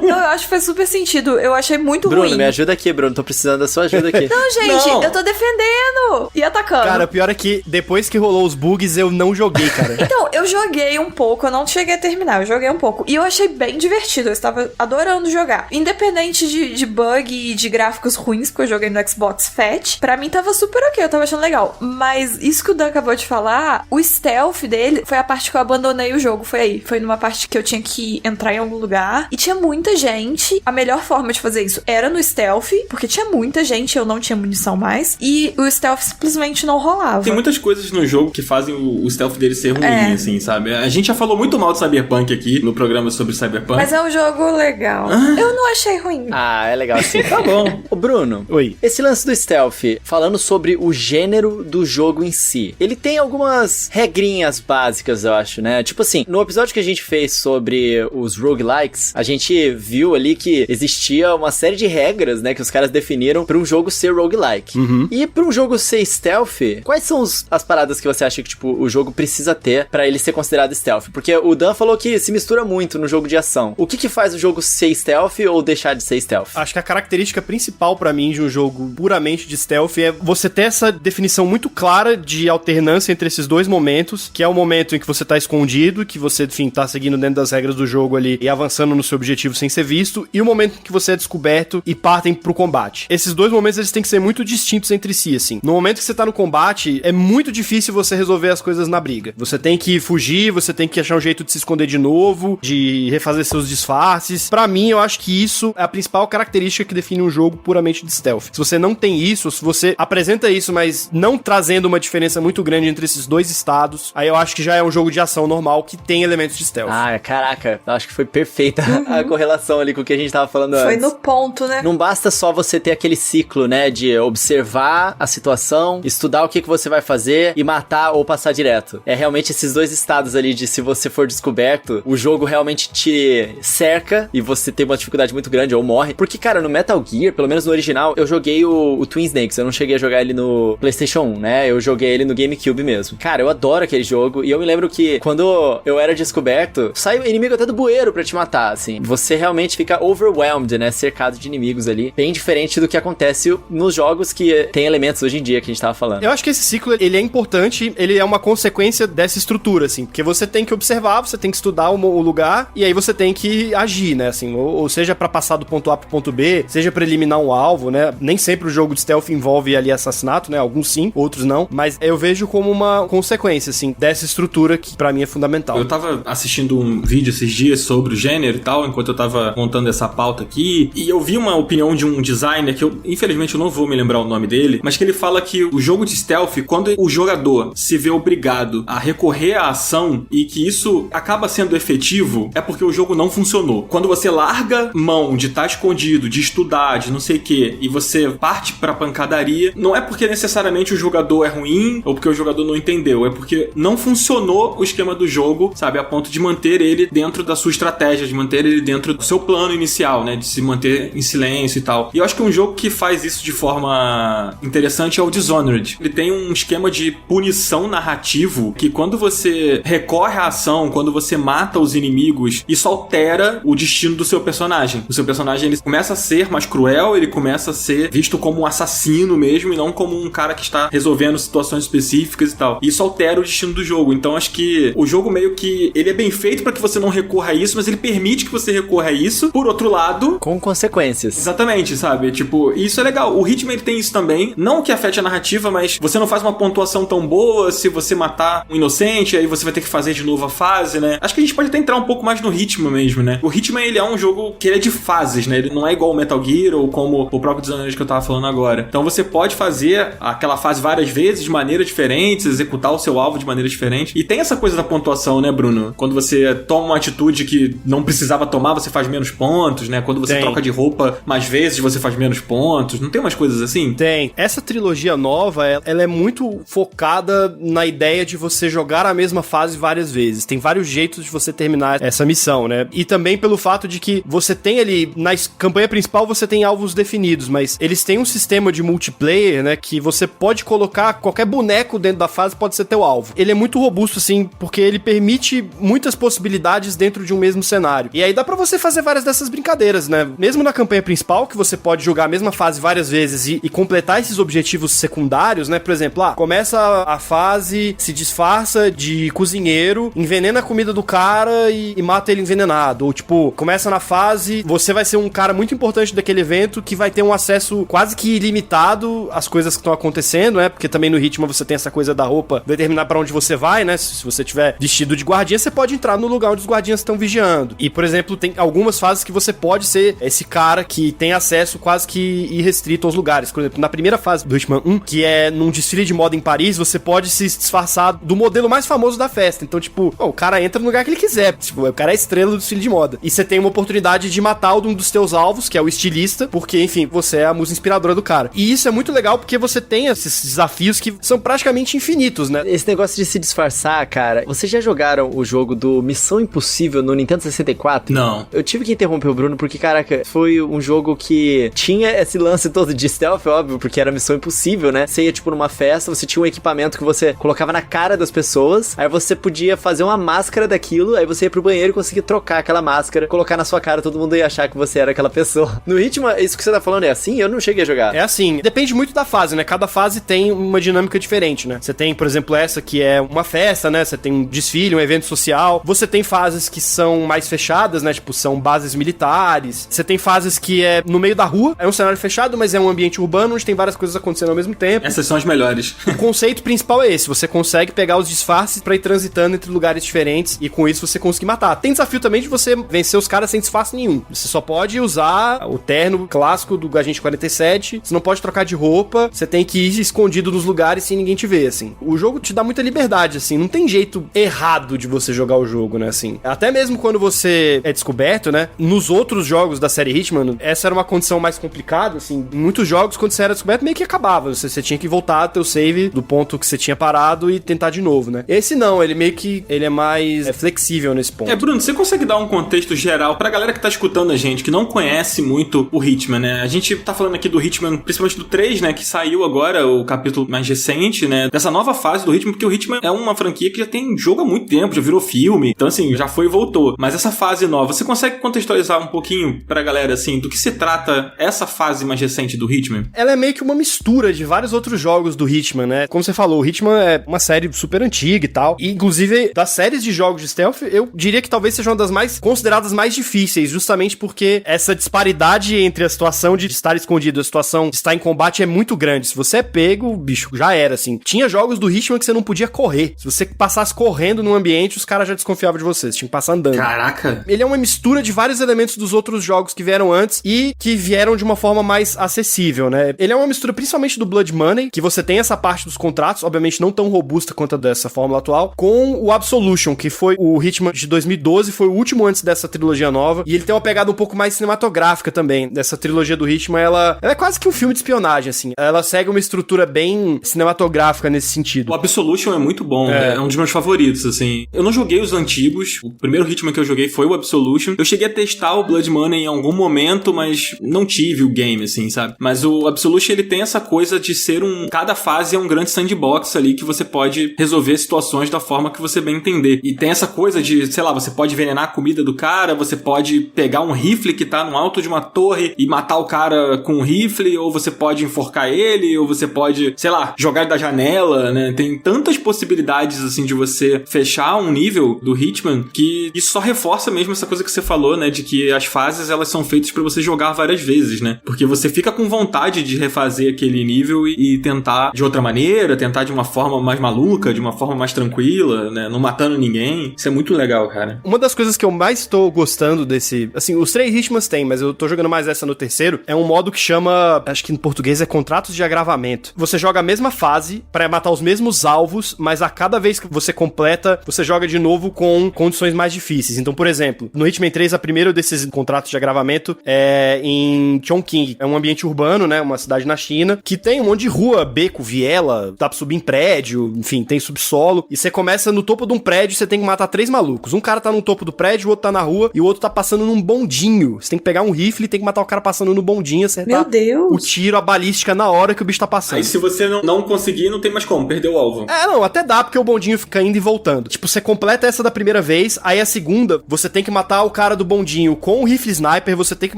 Não, eu acho que faz super sentido. Eu achei muito ruim. Bruno, me ajuda aqui, Bruno. Tô precisando da sua ajuda aqui. Não, gente, Não. eu tô defendendo e atacando. Cara, pior é que depois que rolou os bugs, eu não joguei, cara. Então, eu joguei um pouco, eu não cheguei a terminar, eu joguei um pouco. E eu achei bem divertido, eu estava adorando jogar. Independente de bug e de gráficos ruins, porque eu joguei no Xbox Fat, pra mim tava super ok, eu tava achando legal. Mas isso que o Dan acabou de falar, o stealth dele foi a parte que eu abandonei o jogo, foi aí. Foi numa parte que eu tinha que entrar em algum lugar e tinha muita gente. A melhor forma de fazer isso era no stealth, porque tinha muita gente, eu não tinha munição mais. E o stealth simplesmente não rolava. Tem muitas coisas no jogo que fazem o stealth dele ser ruim, assim, sabe? A gente já falou muito mal de Cyberpunk aqui no programa sobre Cyberpunk. Mas é um jogo legal. Eu não achei ruim. Ah, é legal sim. Tá bom. Ô, Bruno. Oi. Esse lance do stealth, falando sobre o gênero do jogo em si, ele tem algumas regrinhas básicas, eu acho, né? Tipo assim, no episódio que a gente fez sobre os roguelikes, a gente viu ali que existia uma série de regras, né, que os caras definiram pra um jogo ser roguelike. E pra um jogo ser stealth, quais são as paradas que você acha que, tipo, o jogo precisa ter pra ele ser considerado stealth? Porque o Dan falou que se mistura muito no jogo de ação. O que faz o jogo ser stealth ou deixar de ser stealth? Acho que a característica principal pra mim de um jogo puramente de stealth é você ter essa definição muito clara de alternância entre esses dois momentos, que é o momento em que você tá escondido, que você, enfim, tá seguindo dentro das regras do jogo ali e avançando no seu objetivo sem ser visto, e o momento em que você é descoberto e partem pro combate. Esses dois momentos, eles têm que ser muito distintos entre si, assim. No momento que você tá no combate, é muito difícil você resolver as coisas na briga. Você tem que fugir, você tem que achar um jeito de se esconder de novo, de refazer seus disfarces. Pra mim, eu acho que isso é a principal característica que define um jogo puramente de stealth. Se você não tem isso, se você apresenta isso, mas não trazendo uma diferença muito grande entre esses dois estados, aí eu acho que já é um jogo de ação normal que tem elementos de stealth. Ah, caraca, eu acho que foi perfeita a correlação ali com o que a gente tava falando Foi antes. no ponto, né? Não basta só você ter aquele ciclo, né, de observar a situação, estudar o que você vai fazer e matar ou passar direto. É realmente esses dois estados ali de se você for descoberto, o jogo realmente te cerca e você tem uma dificuldade muito grande ou morre. Porque, cara, no Metal Gear, pelo menos no original, eu joguei o Twin Snakes, eu não cheguei a jogar ele no PlayStation 1, né, eu joguei ele no GameCube mesmo. Cara, eu adoro aquele jogo e eu me lembro que quando eu era descoberto, sai o inimigo até do bueiro pra te matar, assim. Você realmente fica overwhelmed, né, cercado de inimigos ali, bem diferente do que acontece nos jogos que tem elementos hoje em dia que a gente tava falando. Eu acho que esse ciclo, ele é importante, ele é uma consequência dessa estrutura, assim, porque você tem que observar, você tem que estudar o lugar, e aí você tem que agir, né, assim, ou seja pra passar do ponto A pro ponto B, seja pra eliminar um alvo, né, nem sempre o jogo de stealth envolve ali assassinato, né, alguns sim, outros não, mas eu vejo como uma consequência, assim, dessa estrutura que pra mim é fundamental. Eu tava assistindo um vídeo esses dias sobre o gênero e tal, enquanto eu tava montando essa pauta aqui, e eu vi uma opinião de um designer que infelizmente eu não vou me lembrar o nome dele, mas que ele fala que o jogo de stealth, quando o jogador se vê obrigado a recorrer à ação e que isso acaba sendo efetivo, é porque o jogo não funcionou. Quando você larga mão de estar escondido, de estudar, de não sei o que, e você parte pra pancadaria, não é porque necessariamente o jogador é ruim ou porque o jogador não entendeu, é porque não funcionou o esquema do jogo, sabe, a ponto de manter ele dentro da sua estratégia, de manter ele dentro do seu plano inicial, né, de se manter em silêncio e tal. E eu acho que um jogo que faz isso de forma interessante é o Dishonored. Ele tem um esquema de punição narrativo que quando você recorre à ação, quando você mata os inimigos, isso altera o destino do seu personagem. O seu personagem, ele começa a ser mais cruel, ele começa a ser visto como um assassino mesmo e não como um cara que está resolvendo situações específicas e tal. E isso altera o destino do jogo. Então acho que o jogo meio que ele é bem feito para que você não recorra a isso, mas ele permite que você recorra a isso. Por outro lado, com consequências. Exatamente, sabe? Tipo, isso é legal. O Hitman ele tem isso também. Não que afete a narrativa, mas você não faz uma pontuação tão boa se você matar um inocente, aí você vai ter que fazer de novo a fase, né? Acho que a gente pode até entrar um pouco mais no Hitman mesmo, né? O Hitman, ele é um jogo que ele é de fases, né? Ele não é igual o Metal Gear ou como o próprio Dishonored que eu tava falando agora. Então você pode fazer aquela fase várias vezes, de maneiras diferentes, executar o seu alvo de maneira diferente. E tem essa coisa da pontuação, né, Bruno? Quando você toma uma atitude que não precisava tomar, você faz menos pontos, né? Quando você troca de roupa mais vezes, você faz menos pontos. Não tem umas coisas assim? Tem. Essa trilogia nova, ela é muito focada na ideia de você jogar a mesma fase várias vezes. Tem vários jeitos de você terminar essa missão, né? E também pelo fato de que você tem ali, na campanha principal você tem alvos definidos, mas eles têm um sistema de multiplayer, né, que você pode colocar qualquer boneco dentro da fase, pode ser teu alvo. Ele é muito robusto, assim, porque ele permite muitas possibilidades dentro de um mesmo cenário. E aí dá pra você fazer várias dessas brincadeiras, né? Mesmo na campanha principal, que você pode jogar a mesma fase várias vezes e completar esses objetivos secundários, né? Por exemplo, começa a fase, se disfarça de cozinheiro, envenena a comida do cara e mata ele envenenado. Ou, tipo, começa na fase, você vai ser um cara muito importante daquele evento que vai ter um acesso quase que ilimitado às coisas que estão acontecendo, né? Porque também no Hitman você tem essa coisa da roupa determinar pra onde você vai, né? Se você tiver vestido de guardinha, você pode entrar no lugar onde os guardinhas estão vigiando. E, por exemplo, tem algumas fases que você pode ser esse cara que tem acesso quase que irrestrito aos lugares. Por exemplo, na primeira fase do Hitman 1, que é num desfile de moda em Paris, você pode se disfarçar do modelo mais famoso da festa. Então, tipo, o cara entra no lugar que ele quiser. Tipo, o cara é a estrela do desfile de moda. E você tem uma oportunidade de matar um dos teus alvos, que é o estilista, porque, enfim, você é a musa inspiradora do cara. E isso é muito legal porque você tem esses desafios que são praticamente infinitos, né? Esse negócio de se disfarçar, cara, vocês já jogaram o jogo do Missão Impossível no Nintendo 64? Não. Eu tive que interromper o Bruno porque, caraca, foi um jogo que tinha esse lance todo de stealth, óbvio, porque era Missão Impossível, né? Você ia, tipo, numa festa, você tinha um equipamento que você colocava na cara das pessoas, aí você podia fazer uma máscara daquilo, aí você ia pro banheiro e conseguia trocar aquela máscara, colocar na sua cara, todo mundo ia achar que você era aquela pessoa. No Hitman, isso que você tá falando é assim? Eu não cheguei a jogar. É assim, depende muito da fase, né? Cada fase tem uma dinâmica diferente, né? Você tem, por exemplo, essa que é uma festa, né? Você tem um desfile, um evento social. Você tem fases que são mais fechadas, né? Tipo, são bases militares. Você tem fases que é no meio da rua, é um cenário fechado, mas é um ambiente urbano onde tem várias coisas acontecendo ao mesmo tempo. Essas são as melhores. O conceito principal é esse, você consegue pegar os disfarces pra ir transitando entre lugares diferentes e com isso você conseguir matar. Tem desafio também de você vencer os caras sem disfarce nenhum. Você só pode usar o terno clássico do Agente 47, você não pode trocar de roupa, você tem que ir escondido nos lugares sem ninguém te ver, assim. O jogo te dá muita liberdade, assim, não tem jeito errado de você jogar o jogo, né, assim. Até mesmo quando você é descoberto, né, nos outros jogos da série Hitman, essa era uma condição mais complicada, assim. Em muitos jogos, quando você era descoberto, meio que acabava. Você tinha que voltar teu save do ponto que você tinha parado e tentar de novo, né. Esse não, ele meio que, ele é mais flexível nesse ponto. Bruno, você consegue dar um contexto geral pra galera que tá escutando a gente, que não conhece muito o Hitman, né? A gente tá falando aqui do Hitman, principalmente do 3, né, que saiu agora, o capítulo mais recente, né, dessa nova fase do Hitman, porque o Hitman é uma franquia que já tem jogo há muito tempo, já virou filme, então assim, já foi e voltou. Mas essa fase nova, você consegue contextualizar um pouquinho pra galera, assim, do que se trata essa fase mais recente do Hitman? Ela é meio que uma mistura de vários outros jogos do Hitman, né? Como você falou, o Hitman é uma série super antiga e tal, e inclusive das séries de jogos de stealth, eu diria que talvez seja uma das mais consideradas mais difíceis, justamente porque essa disparidade entre a situação de estar escondido e a situação de estar em combate é muito grande. Se você é pego, bicho, já era, assim. Tinha jogos do Hitman que você não podia correr. Se você passasse correndo num ambiente, os caras já desconfiavam de você. Você tinha que passar andando. Caraca! Ele é uma mistura de vários elementos dos outros jogos que vieram antes e que vieram de uma forma mais acessível, né? Ele é uma mistura principalmente do Blood Money, que você tem essa parte dos contratos, obviamente não tão robusta quanto a dessa fórmula atual, com o Absolution, que foi o Hitman de 2012, foi o último antes dessa trilogia nova, e ele tem uma pegada um pouco mais cinematográfica também. Dessa trilogia do Hitman, ela é quase que um filme de espionagem, assim. Ela segue uma estrutura bem cinematográfica nesse sentido. O Absolution é muito bom, é um dos meus favoritos, assim. Eu não joguei os antigos, o primeiro Hitman que eu joguei foi o Absolution. Eu cheguei a testar o Blood Money em algum momento, mas não tive o game, assim, sabe? Mas o Absolution, ele tem essa coisa de ser cada fase é um grande sandbox ali que você pode resolver situações da forma que você bem entender. E tem essa coisa de, sei lá, você pode envenenar a comida do cara, você pode pegar um rifle que tá no alto de uma torre e matar o cara com um rifle, ou você pode enforcar ele, ou você pode, sei lá, jogar ele da janela, né? Tem tantas possibilidades, assim, de você fechar um nível do Hitman que isso só reforça mesmo essa coisa que você falou, né? De que as fases, elas são feitas pra você jogar várias vezes, né? Porque você fica com vontade de refazer aquele nível e tentar de outra maneira, tentar de uma forma mais maluca, de uma forma mais tranquila, né? Não matando ninguém. Isso é muito legal, cara. Uma das coisas que eu mais tô gostando desse... Assim, os 3 Hitmans tem, mas eu tô jogando mais essa no terceiro. É um modo que chama... Acho que em português é contratos de agravamento. Você joga a mesma fase pra matar os mesmos alvos, mas a cada vez que você completa, você joga de novo com condições mais difíceis. Então, por exemplo, no Hitman 3, a primeira desses contratos de agravamento é em Chongqing. É um ambiente urbano, né? Uma cidade na China, que tem um monte de rua, beco, viela, dá pra subir em prédio, enfim, tem subsolo. E você começa no topo de um prédio, você tem que matar 3 malucos. Um cara tá no topo do prédio, o outro tá na rua e o outro tá passando num bondinho. Você tem que pegar um rifle e tem que matar o cara passando no bondinho, acertar Meu Deus. o tiro, a balística na hora que o bicho tá passando. Aí se você não conseguir, não tem mais como, perdeu o alvo. Não, até dá, porque o bondinho fica indo e voltando. Tipo, você completa essa da primeira vez, aí a segunda, você tem que matar o cara do bondinho com o rifle sniper, você tem que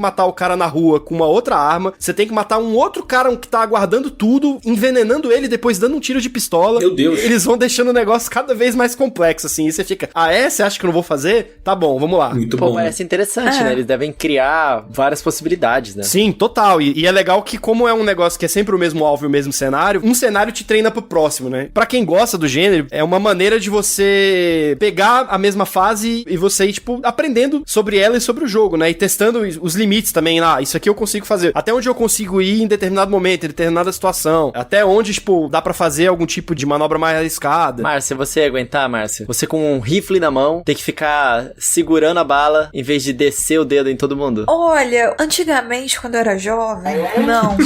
matar o cara na rua com uma outra arma, você tem que matar um outro cara que tá aguardando tudo, envenenando ele, depois dando um tiro de pistola. Meu Deus. Eles vão deixando o negócio cada vez mais complexo, assim, e você fica, você acha que eu não vou fazer? Tá bom, vamos lá. Muito Pô, bom. parece interessante, né? Eles devem criar várias possibilidades, né? Sim, total. E é legal que, como é um negócio que é sempre o mesmo alvo e o mesmo cenário, um cenário te treina pro próximo, né? Pra quem gosta do gênero, é uma maneira de você pegar a mesma fase e você ir, tipo, aprendendo sobre ela e sobre o jogo, né? E testando os limites também. Isso aqui eu consigo fazer. Até onde eu consigo ir em determinado momento, em determinada situação. Até onde, tipo, dá pra fazer algum tipo de manobra mais arriscada. Márcia, você ia aguentar, Márcia? Você com um rifle na mão, tem que ficar segurando a bala em vez de descer o dedo em todo mundo? Olha, antigamente, quando eu era jovem, não.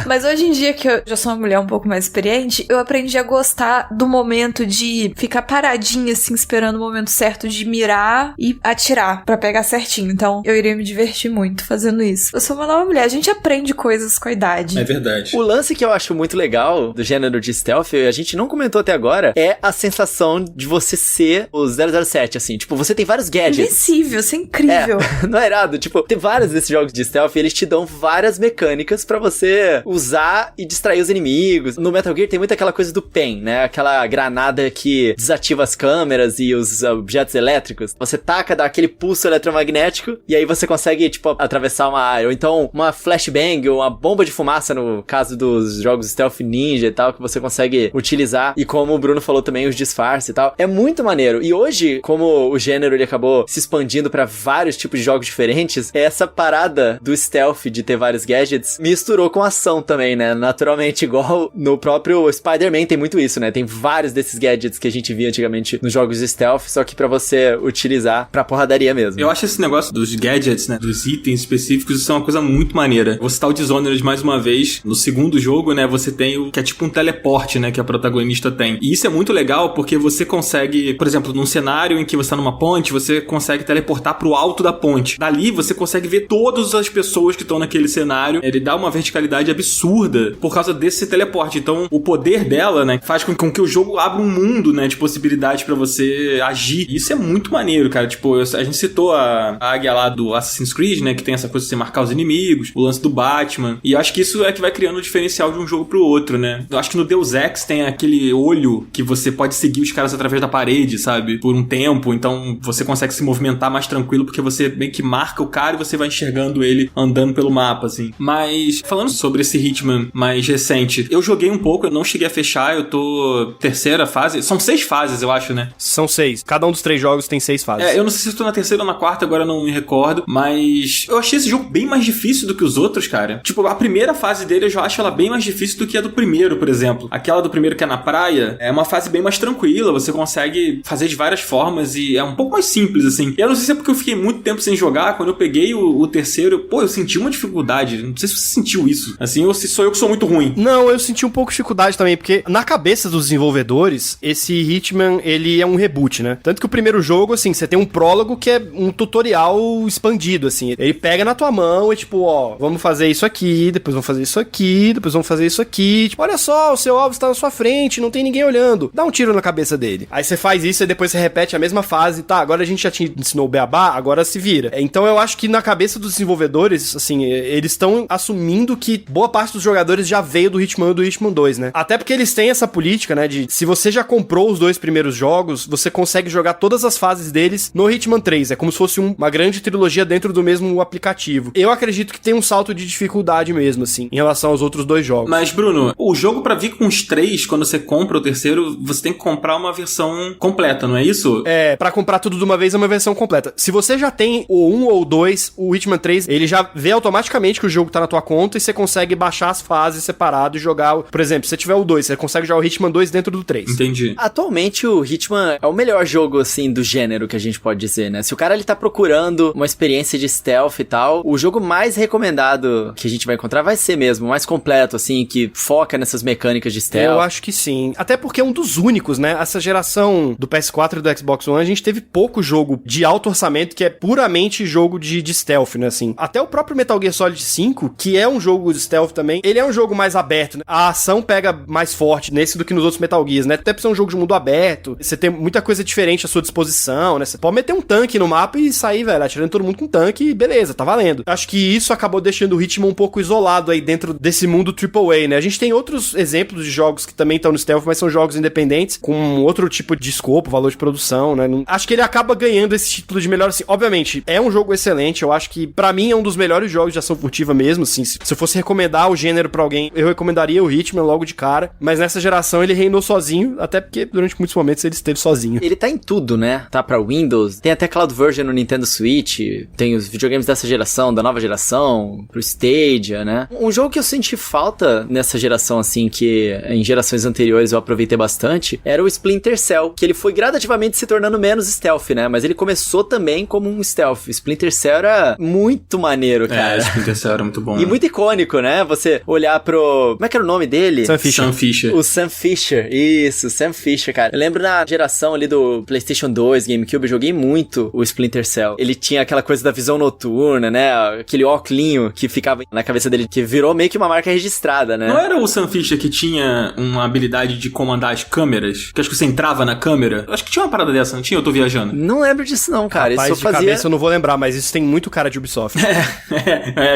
Mas hoje em dia, que eu já sou uma mulher um pouco mais experiente, eu aprendi a gostar do momento de ficar paradinha, assim, esperando o momento certo de mirar e atirar pra pegar certinho. Então, eu iria me divertir muito fazendo isso. Eu sou uma nova mulher, a gente aprende coisas com a idade. É verdade. O lance que eu acho muito legal do gênero de stealth, e a gente não comentou até agora, é a sensação de você ser o 007, assim. Tipo, você tem vários gadgets. Invencível, isso é incrível. Não é irado? Tipo, tem vários desses jogos de stealth e eles te dão várias mecânicas pra você usar e distrair os inimigos. No Metal Gear tem muito aquela coisa do PEN, né? Aquela granada que desativa as câmeras e os objetos elétricos. Você taca, dá aquele pulso eletromagnético e aí você consegue, tipo, atravessar uma área. Ou então uma flashbang ou uma bomba de fumaça, no caso dos jogos stealth ninja e tal, que você consegue utilizar. E como o Bruno falou também, os disfarces e tal. É muito maneiro. E hoje, como o gênero ele acabou se expandindo pra vários tipos de jogos diferentes, essa parada do stealth de ter vários gadgets misturou com ação também, né? Naturalmente, igual no próprio Spider-Man tem muito isso, né? Tem vários desses gadgets que a gente via antigamente nos jogos de stealth, só que pra você utilizar pra porradaria mesmo. Eu acho esse negócio dos gadgets, né, dos itens específicos, isso é uma coisa muito maneira. Vou citar o Dishonored mais uma vez. No segundo jogo, né, você tem o que é tipo um teleporte, né, que a protagonista tem. E isso é muito legal porque você consegue, por exemplo, num cenário em que você tá numa ponte, você consegue teleportar pro alto da ponte. Dali você consegue ver todas as pessoas que estão naquele cenário. Ele dá uma verticalidade absurda por causa desse teleporte. Então, o poder dela, né, faz com que o jogo abra um mundo, né, de possibilidades pra você agir. E isso é muito maneiro, cara. Tipo, a gente citou a águia lá do Assassin's Creed, né, que tem essa coisa de você marcar os inimigos, o lance do Batman. E eu acho que isso é que vai criando o diferencial de um jogo pro outro, né. Eu acho que no Deus Ex tem aquele olho que você pode seguir os caras através da parede, sabe, por um tempo. Então, você consegue se movimentar mais tranquilo porque você meio que marca o cara e você vai enxergando ele andando pelo mapa, assim. Mas, falando sobre esse Hitman mais recente, eu joguei um pouco, eu não cheguei a fechar, eu tô terceira fase. São 6 fases, eu acho, né? São 6. Cada um dos 3 jogos tem 6 fases. Eu não sei se eu tô na terceira ou na quarta, agora eu não me recordo, mas eu achei esse jogo bem mais difícil do que os outros, cara. Tipo, a primeira fase dele eu já acho ela bem mais difícil do que a do primeiro, por exemplo. Aquela do primeiro que é na praia é uma fase bem mais tranquila, você consegue fazer de várias formas e é um pouco mais simples, assim. Eu não sei se é porque eu fiquei muito tempo sem jogar, quando eu peguei o terceiro, eu senti uma dificuldade. Não sei se você sentiu isso, assim, ou se sou eu que sou muito ruim. Não, eu senti um pouco de dificuldade também, porque na cabeça dos desenvolvedores, esse Hitman, ele é um reboot, né? Tanto que o primeiro jogo, assim, você tem um prólogo que é um tutorial expandido, assim. Ele pega na tua mão e tipo, ó, vamos fazer isso aqui, depois vamos fazer isso aqui, depois vamos fazer isso aqui. Tipo, olha só, o seu alvo está na sua frente, não tem ninguém olhando. Dá um tiro na cabeça dele. Aí você faz isso e depois você repete a mesma fase. Tá, agora a gente já te ensinou o beabá, agora se vira. Então eu acho que na cabeça dos desenvolvedores, assim, eles estão assumindo que boa parte dos jogadores já veio do Hitman e do Hitman 2, né? Até porque eles têm essa política, né, de se você já comprou os 2 primeiros jogos, você consegue jogar todas as fases deles no Hitman 3. É como se fosse uma grande trilogia dentro do mesmo aplicativo. Eu acredito que tem um salto de dificuldade mesmo, assim, em relação aos outros 2 jogos. Mas, Bruno, o jogo pra vir com os 3, quando você compra o terceiro, você tem que comprar uma versão completa, não é isso? Pra comprar tudo de uma vez é uma versão completa. Se você já tem o 1 ou 2, o Hitman 3, ele já vê automaticamente que o jogo tá na tua conta e você consegue baixar as fases separado e jogar, por exemplo, se você tiver o 2, você consegue jogar o Hitman 2 dentro do 3. Entendi. Atualmente o Hitman é o melhor jogo, assim, do gênero que a gente pode dizer, né? Se o cara, ele tá procurando uma experiência de stealth e tal, o jogo mais recomendado que a gente vai encontrar vai ser mesmo, o mais completo, assim, que foca nessas mecânicas de stealth. Eu acho que sim. Até porque é um dos únicos, né? Essa geração do PS4 e do Xbox One, a gente teve pouco jogo jogo de alto orçamento que é puramente jogo de stealth, né, assim. Até o próprio Metal Gear Solid 5, que é um jogo de stealth também, ele é um jogo mais aberto, né? A ação pega mais forte nesse do que nos outros Metal Gears, né? Até por ser um jogo de mundo aberto, você tem muita coisa diferente à sua disposição, né? Você pode meter um tanque no mapa e sair, velho, atirando todo mundo com tanque e beleza, tá valendo. Acho que isso acabou deixando o Hitman um pouco isolado aí dentro desse mundo AAA, né? A gente tem outros exemplos de jogos que também estão no stealth, mas são jogos independentes, com outro tipo de escopo, valor de produção, né? Acho que ele acaba ganhando esse título de melhor, assim. Obviamente, é um jogo excelente, eu acho que pra mim é um dos melhores jogos de ação furtiva mesmo, assim. Se eu fosse recomendar o gênero pra alguém, eu recomendaria o Hitman logo de cara, mas nessa geração ele reinou sozinho, até porque durante muitos momentos ele esteve sozinho. Ele tá em tudo, né? Tá pra Windows, tem até Cloud Version no Nintendo Switch, tem os videogames dessa geração, da nova geração, pro Stadia, né? Um jogo que eu senti falta nessa geração, assim, que em gerações anteriores eu aproveitei bastante, era o Splinter Cell, que ele foi gradativamente se tornando menos stealth, né? Mas ele começou também como um stealth. Splinter Cell era muito maneiro, cara. Splinter Cell era muito bom. E muito icônico, né? Você olhar pro... Como é que era o nome dele? Sam Fisher. O Sam Fisher. Isso, Sam Fisher, cara. Eu lembro na geração ali do PlayStation 2, GameCube, eu joguei muito o Splinter Cell. Ele tinha aquela coisa da visão noturna, né? Aquele óculinho que ficava na cabeça dele, que virou meio que uma marca registrada, né? Não era o Sam Fisher que tinha uma habilidade de comandar as câmeras? Que acho que você entrava na câmera? Acho que tinha uma parada dessa, não tinha? Eu tô viajando. Não lembro disso não, cara. Rapaz, isso eu fazia... cabeça eu não vou lembrar, mas isso tem muito cara de Ubisoft.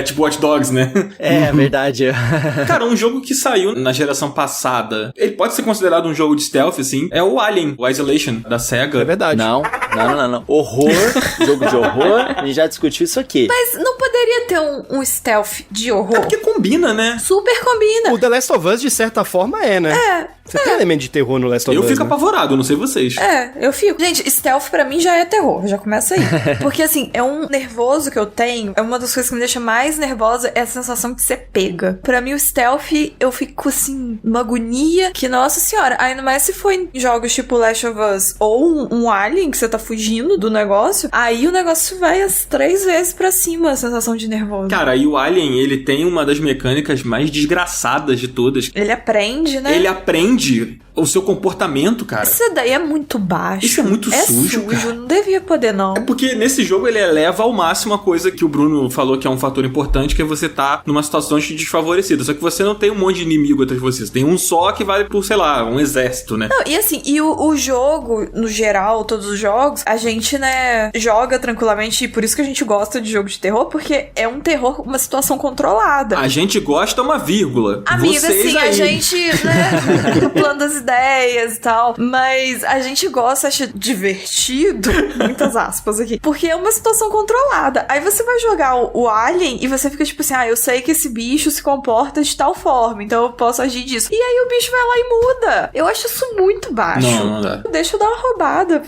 Tipo Watch Dogs, né? É verdade. Cara, um jogo que saiu na geração passada, ele pode ser considerado um jogo de stealth, assim, é o Alien, o Isolation, da SEGA. É verdade. Não. Horror, jogo de horror, a gente já discutiu isso aqui. Mas não poderia ter um stealth de horror? É porque combina, né? Super combina. O The Last of Us, de certa forma, é, né? Você tem elemento de terror no Last of Us, Eu fico né? apavorado, não sei vocês. Eu fico. Gente, stealth pra mim já é terror, já começa aí. Porque assim, é um nervoso que eu tenho, é uma das coisas que me deixa mais nervosa, é a sensação de ser pega. Pra mim o stealth, eu fico assim, uma agonia que, nossa senhora, ainda mais se for em jogos tipo Last of Us ou um Alien, que você tá fugindo do negócio, aí o negócio vai as 3 vezes pra cima, a sensação de nervoso. Cara, e o Alien, ele tem uma das mecânicas mais desgraçadas de todas. Ele aprende, né? Ele aprende o seu comportamento, cara. Isso daí é muito baixo. Isso é muito sujo, cara. Não devia poder, não. É porque nesse jogo ele eleva ao máximo a coisa que o Bruno falou que é um fator importante, que é você tá numa situação desfavorecida. Só que você não tem um monte de inimigo atrás de você. Você tem um só que vale por, sei lá, um exército, né? Não, e assim, o jogo, no geral, todos os jogos, a gente, né, joga tranquilamente, e por isso que a gente gosta de jogo de terror, porque é um terror, uma situação controlada. A gente gosta uma vírgula. Amiga, Vocês assim, aí. a gente, né, no plano das ideias e tal, mas a gente gosta, acha divertido, muitas aspas aqui, porque é uma situação controlada. Aí você vai jogar o Alien e você fica tipo assim, eu sei que esse bicho se comporta de tal forma, então eu posso agir disso. E aí o bicho vai lá e muda. Eu acho isso muito baixo. Não dá. Deixa eu dar uma roubada.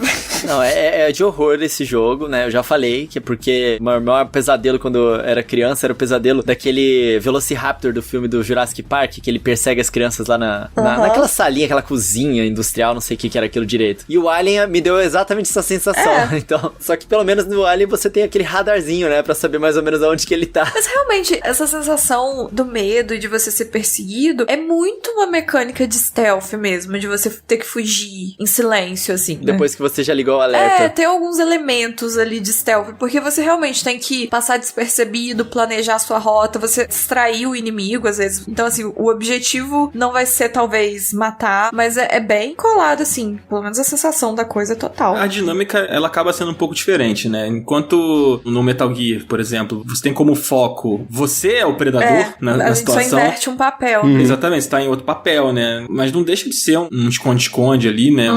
Não, é de horror esse jogo, né? Eu já falei que é porque o meu maior pesadelo quando eu era criança era o pesadelo daquele Velociraptor do filme do Jurassic Park, que ele persegue as crianças lá naquela salinha, aquela cozinha industrial, não sei o que era aquilo direito. E o Alien me deu exatamente essa sensação. Então, só que pelo menos no Alien você tem aquele radarzinho, né? Pra saber mais ou menos aonde que ele tá. Mas realmente, essa sensação do medo e de você ser perseguido é muito uma mecânica de stealth mesmo, de você ter que fugir em silêncio, assim, né? Depois que você já ligou o alerta. Tem alguns elementos ali de stealth, porque você realmente tem que passar despercebido, planejar a sua rota, você distrair o inimigo, às vezes. Então, assim, o objetivo não vai ser, talvez, matar, mas é bem colado, assim, pelo menos a sensação da coisa é total. A dinâmica, ela acaba sendo um pouco diferente, né? Enquanto no Metal Gear, por exemplo, você tem como foco, você é o predador na situação. A gente só inverte um papel. Exatamente, você tá em outro papel, né? Mas não deixa de ser um esconde-esconde ali, né?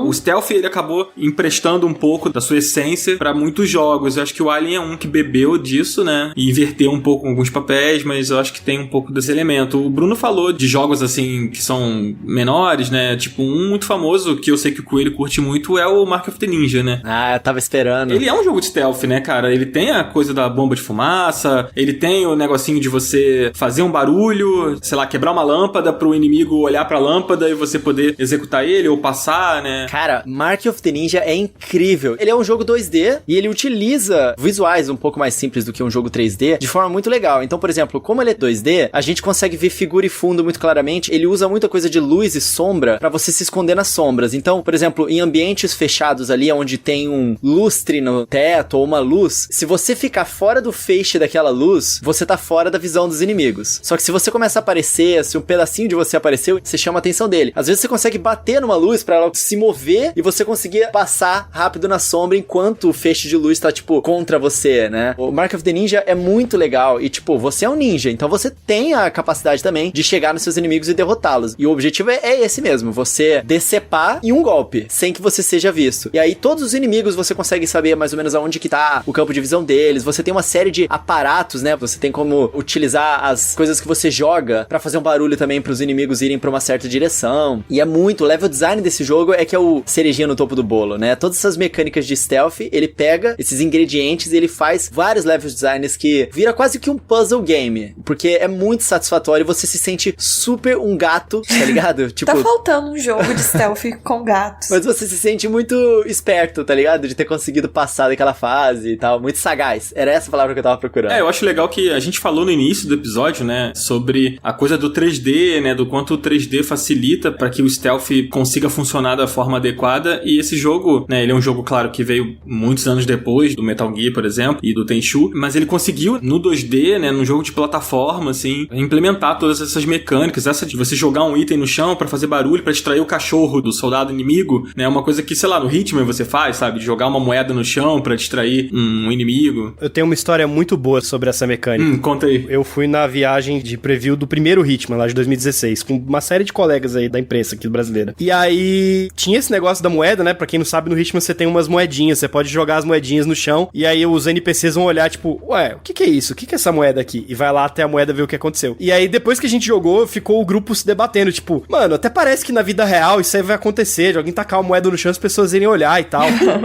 O stealth, ele acabou emprestando um pouco da sua essência pra muitos jogos. Eu acho que o Alien é um que bebeu disso, né? E inverteu um pouco alguns papéis, mas eu acho que tem um pouco desse elemento. O Bruno falou de jogos, assim, que são menores, né? Tipo, um muito famoso, que eu sei que o Coelho curte muito, é o Mark of the Ninja, né? Eu tava esperando. Ele é um jogo de stealth, né, cara? Ele tem a coisa da bomba de fumaça, ele tem o negocinho de você fazer um barulho, sei lá, quebrar uma lâmpada pro inimigo olhar pra lâmpada e você poder executar ele ou passar, né? Cara, Mark of the Ninja é incrível. Ele é um jogo 2D e ele utiliza visuais um pouco mais simples do que um jogo 3D de forma muito legal. Então, por exemplo, como ele é 2D, a gente consegue ver figura e fundo muito claramente. Ele usa muita coisa de luz e sombra sombra pra você se esconder nas sombras. Então, por exemplo, em ambientes fechados ali, onde tem um lustre no teto ou uma luz, se você ficar fora do feixe daquela luz, você tá fora da visão dos inimigos. Só que se você começar a aparecer, se um pedacinho de você apareceu, você chama a atenção dele. Às vezes você consegue bater numa luz pra ela se mover e você conseguir passar rápido na sombra enquanto o feixe de luz tá, tipo, contra você, né? O Mark of the Ninja é muito legal e, tipo, você é um ninja, então você tem a capacidade também de chegar nos seus inimigos e derrotá-los. E o objetivo é esse mesmo, você decepar em um golpe, sem que você seja visto. E aí todos os inimigos você consegue saber mais ou menos aonde que tá o campo de visão deles. Você tem uma série de aparatos, né? Você tem como utilizar as coisas que você joga pra fazer um barulho também pros inimigos irem pra uma certa direção. E é muito, o level design desse jogo é que é o cerejinha no topo do bolo, né? Todas essas mecânicas de stealth, ele pega esses ingredientes e ele faz vários level designs que vira quase que um puzzle game, porque é muito satisfatório e você se sente super um gato, tá ligado? Tipo, tá faltando um jogo de stealth com gatos. mas você se sente muito esperto, tá ligado? De ter conseguido passar daquela fase e tal, muito sagaz. Era essa a palavra que eu tava procurando. Eu acho legal que a gente falou no início do episódio, né, sobre a coisa do 3D, né, do quanto o 3D facilita pra que o stealth consiga funcionar da forma adequada, e esse jogo, né, ele é um jogo, claro, que veio muitos anos depois do Metal Gear, por exemplo, e do Tenchu, mas ele conseguiu, no 2D, né, num jogo de plataforma, assim, implementar todas essas mecânicas, essa de você jogar um item no chão pra fazer barulho, pra distrair o cachorro do soldado inimigo, né, uma coisa que, sei lá, no Hitman você faz, sabe, de jogar uma moeda no chão pra distrair um inimigo. Eu tenho uma história muito boa sobre essa mecânica. Conta aí. Eu fui na viagem de preview do primeiro Hitman, lá de 2016, com uma série de colegas aí da imprensa aqui brasileira. E aí, tinha esse negócio da moeda, né? Pra quem não sabe, no Hitman você tem umas moedinhas, você pode jogar as moedinhas no chão, e aí os NPCs vão olhar, tipo, ué, o que é isso? O que é essa moeda aqui? E vai lá até a moeda ver o que aconteceu. E aí, depois que a gente jogou, ficou o grupo se debatendo, tipo, mano, até parece que na vida real isso aí vai acontecer, de alguém tacar uma moeda no chão, as pessoas irem olhar e tal.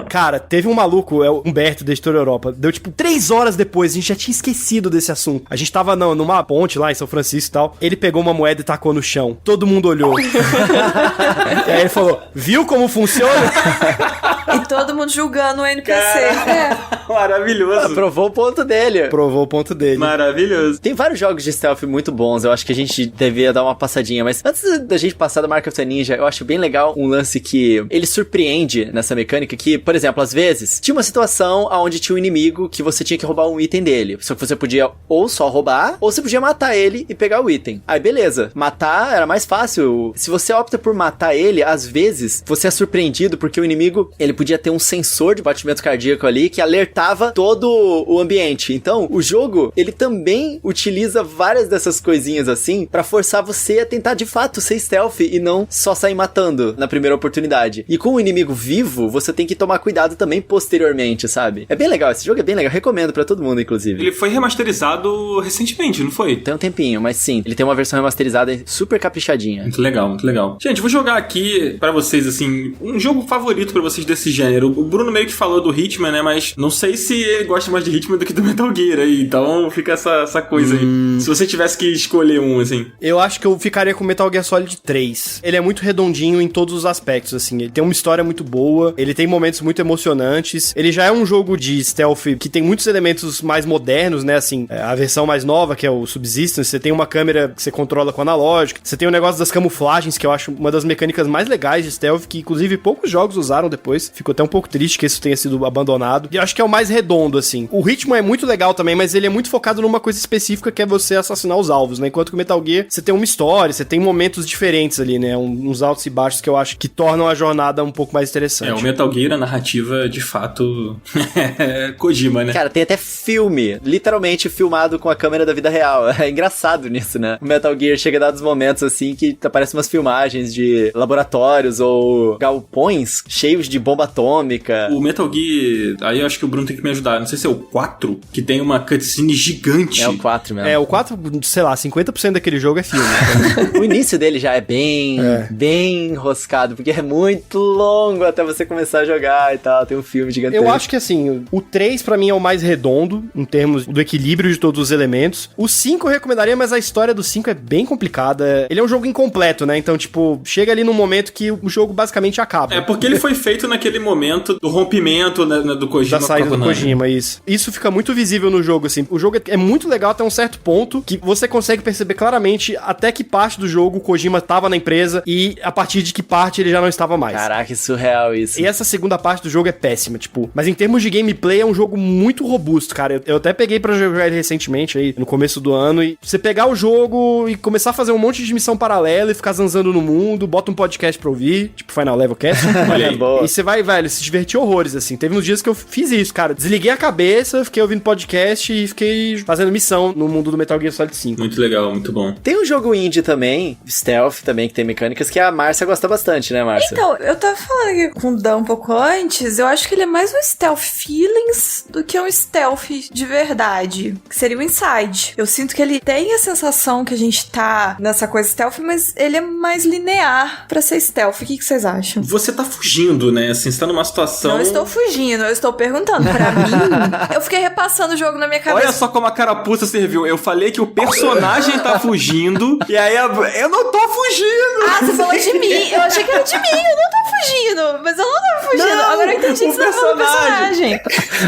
Cara, teve um maluco, é o Humberto, da Editora Europa, deu tipo 3 horas depois, a gente já tinha esquecido desse assunto. A gente tava numa ponte lá em São Francisco e tal, ele pegou uma moeda e tacou no chão. Todo mundo olhou. E aí ele falou, viu como funciona? E todo mundo julgando o NPC. Maravilhoso. Provou o ponto dele. Provou o ponto dele. Maravilhoso. Tem vários jogos de stealth muito bons, eu acho que a gente devia dar uma passadinha, mas antes da gente passar do Mark of the Ninja, eu acho bem legal um lance que ele surpreende nessa mecânica, que, por exemplo, às vezes, tinha uma situação onde tinha um inimigo que você tinha que roubar um item dele, só que você podia ou só roubar, ou você podia matar ele e pegar o item. Aí beleza, matar era mais fácil. Se você opta por matar ele, às vezes, você é surpreendido porque o inimigo, ele podia ter um sensor de batimento cardíaco ali que alertava todo o ambiente. Então, o jogo, ele também utiliza várias dessas coisinhas assim pra forçar você a tentar de fato ser stealth e não só sair matando na primeira oportunidade. E com o inimigo vivo, você tem que tomar cuidado também posteriormente, sabe? É bem legal, esse jogo é bem legal, recomendo pra todo mundo, inclusive. Ele foi remasterizado recentemente, não foi? Tem um tempinho, mas sim, ele tem uma versão remasterizada super caprichadinha. Muito legal, muito legal. Gente, vou jogar aqui pra vocês, assim, um jogo favorito pra vocês desse gênero. O Bruno meio que falou do Hitman, né, mas não sei se ele gosta mais de Hitman do que do Metal Gear aí, então fica essa coisa aí. Se você tivesse que escolher um, assim. Eu acho que eu ficaria com Metal Gear Solid 3. Ele é muito redondinho em todos os aspectos, assim. Ele tem uma história muito boa, ele tem momentos muito emocionantes. Ele já é um jogo de stealth que tem muitos elementos mais modernos, né, assim. A versão mais nova, que é o Subsistence, você tem uma câmera que você controla com analógico. Você tem o negócio das camuflagens, que eu acho uma das mecânicas mais legais de stealth, que inclusive poucos jogos usaram depois. Ficou até um pouco triste que isso tenha sido abandonado. E eu acho que é o mais redondo, assim. O Hitman é muito legal também, mas ele é muito focado numa coisa específica, que é você assassinar os alvos, né? Enquanto que o Metal Gear, você tem uma história, você tem momentos diferentes ali, né? Uns altos e baixos que eu acho que tornam a jornada um pouco mais interessante. O Metal Gear, a narrativa, de fato, é Kojima, né? Cara, tem até filme, literalmente filmado com a câmera da vida real. É engraçado nisso, né? O Metal Gear chega a dados momentos, assim, que aparecem umas filmagens de laboratórios ou galpões cheios de bomba atômica. O Metal Gear, aí eu acho que o Bruno tem que me ajudar. Não sei se é o 4, que tem uma cutscene gigante. É o 4 mesmo. É, o 4, sei lá, 50% daquele jogo é filme. O início dele já é bem enroscado, porque é muito longo até você começar a jogar e tal. Tem um filme gigantesco. Eu acho que, assim, o 3 pra mim é o mais redondo, em termos do equilíbrio de todos os elementos. O 5 eu recomendaria, mas a história do 5 é bem complicada. Ele é um jogo incompleto, né? Então, tipo, chega ali num momento que o jogo basicamente acaba. É, porque ele foi feito naquele momento do rompimento, né, do Kojima. Da saída do Kojima, isso. Isso fica muito visível no jogo, assim. O jogo é muito legal até um certo ponto, que você consegue perceber claramente até que parte do jogo o Kojima tava na empresa natureza e a partir de que parte ele já não estava mais. Caraca, que surreal isso. E essa segunda parte do jogo é péssima, tipo, mas em termos de gameplay é um jogo muito robusto, cara. Eu até peguei pra jogar ele recentemente aí, no começo do ano, e você pegar o jogo e começar a fazer um monte de missão paralela e ficar zanzando no mundo, bota um podcast pra ouvir, tipo Final Level Cast. Olha aí. E você vai, velho, se divertir horrores, assim. Teve uns dias que eu fiz isso, cara. Desliguei a cabeça, fiquei ouvindo podcast e fiquei fazendo missão no mundo do Metal Gear Solid 5. Muito legal, muito bom. Tem um jogo indie também, Stealth também, que tem mecânicas, que a Márcia gosta bastante, né, Márcia? Então, eu tava falando aqui com o Dan um pouco antes, eu acho que ele é mais um stealth feelings do que um stealth de verdade, que seria o Inside. Eu sinto que ele tem a sensação que a gente tá nessa coisa stealth, mas ele é mais linear pra ser stealth. O que vocês acham? Você tá fugindo, né? Assim, você tá numa situação... Não estou fugindo, eu estou perguntando. Pra mim, eu fiquei repassando o jogo na minha cabeça. Olha só como a carapuça serviu. Eu falei que o personagem tá fugindo, e aí eu não tô fugindo! Ah, você falou de mim. Eu achei que era de mim. Eu não tô fugindo. Mas eu não tava fugindo. Não, agora eu entendi que o você tá falando do personagem.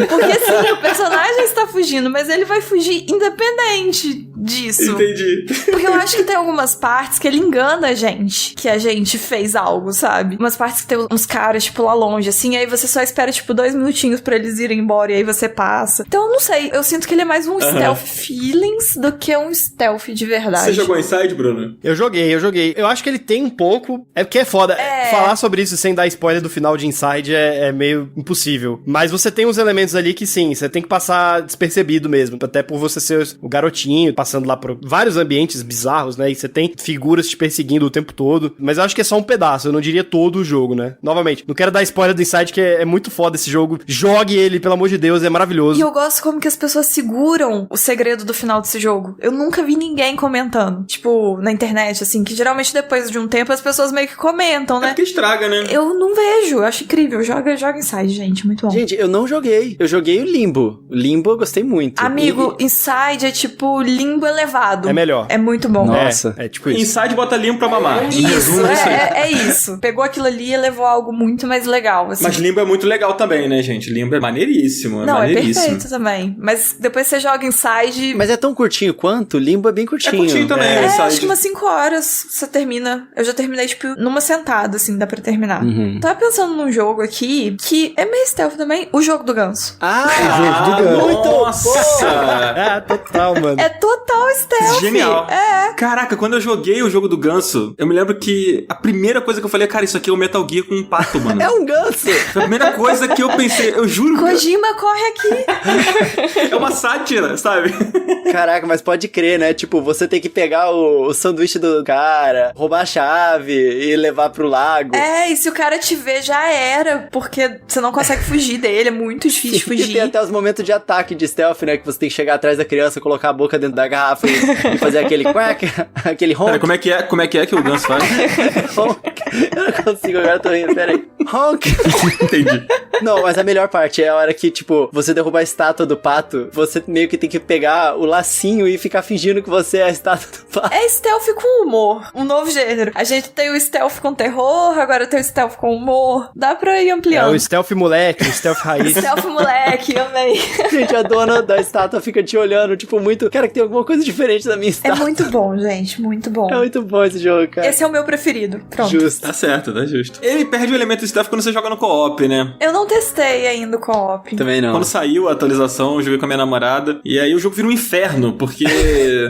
Porque sim, o personagem está fugindo, mas ele vai fugir independente disso. Entendi. Porque eu acho que tem algumas partes que ele engana a gente, que a gente fez algo, sabe? Umas partes que tem uns caras, tipo, lá longe, assim, aí você só espera, tipo, 2 minutinhos pra eles irem embora e aí você passa. Então, eu não sei, eu sinto que ele é mais um stealth feelings do que um stealth de verdade. Você jogou Inside, Bruno? Eu joguei. Eu acho que ele tem um pouco... É porque é foda. Falar sobre isso sem dar spoiler do final de Inside é meio impossível. Mas você tem uns elementos ali que sim, você tem que passar despercebido mesmo. Até por você ser o garotinho, passando lá por vários ambientes bizarros, né? E você tem figuras te perseguindo o tempo todo. Mas eu acho que é só um pedaço, eu não diria todo o jogo, né? Novamente, não quero dar spoiler do Inside, que é muito foda esse jogo. Jogue ele, pelo amor de Deus, é maravilhoso. E eu gosto como que as pessoas seguram o segredo do final desse jogo. Eu nunca vi ninguém comentando. Tipo, na internet, assim, que geralmente depois de um tempo as pessoas meio que comentam, né? É porque estraga, né? Eu não vejo, eu acho incrível. Joga Inside, gente, muito bom. Gente, eu não joguei. Eu joguei o Limbo. O Limbo eu gostei muito. Amigo, Inside é tipo limbo elevado. É melhor. É muito bom. Nossa. É tipo isso. Inside bota limbo pra mamar. Em resumo, é isso aí. É isso. Pegou aquilo ali e levou algo muito mais legal, assim. Mas Limbo é muito legal também, né, gente? Limbo é maneiríssimo. Não, é maneiríssimo. perfeito também. Mas depois você joga Inside... Mas é tão curtinho quanto? Limbo é bem curtinho. É curtinho também, Inside. acho que umas 5 horas você termina. Eu já terminei, tipo, numa sentada, assim, dá pra terminar. Tava pensando num jogo aqui, que é meio stealth também, o jogo do ganso. O jogo do ganso. Muito Nossa! Total, mano. É total stealth. Genial. É. Caraca, quando eu joguei o jogo do ganso, eu me lembro que a primeira coisa que eu falei, cara, isso aqui é o Metal Gear com um pato, mano. É um ganso. Foi a primeira coisa que eu pensei, eu juro que Kojima corre aqui. é uma sátira, sabe? Caraca, mas pode crer, né? Tipo, você tem que pegar o sanduíche do cara, roubar a chave e levar pro lago. É, e se o cara te ver, já era, porque você não consegue fugir dele, é muito difícil de E tem fugir. até os momentos de ataque de stealth, né? Que você tem que chegar atrás da criança, colocar a boca dentro da garrafa e fazer aquele quack, aquele honk. Pera, como é que o ganso faz? Honk. Eu não consigo, agora eu tô rindo, peraí. Honk. Entendi. Não, mas a melhor parte é a hora que, tipo, você derruba a estátua do pato, você meio que tem que pegar o lacinho e ficar fingindo que você é a estátua do pato. É stealth com humor, um novo gênero. A gente tem o stealth com terror, agora tem o stealth com humor. Dá pra ir É ampliando. o stealth moleque, o stealth raiz. Stealth moleque, amei. Gente, a dona da estátua fica te olhando, tipo, muito... Cara, que tem alguma coisa diferente da minha É estátua. muito bom, gente, muito bom. É muito bom esse jogo, cara. Esse é o meu preferido. Pronto. Justo. Tá certo, tá justo. Ele perde o elemento stealth quando você joga no co-op, né? Eu não testei ainda o co-op. Também não. Quando saiu a atualização, eu joguei com a minha namorada. E aí o jogo vira um inferno, porque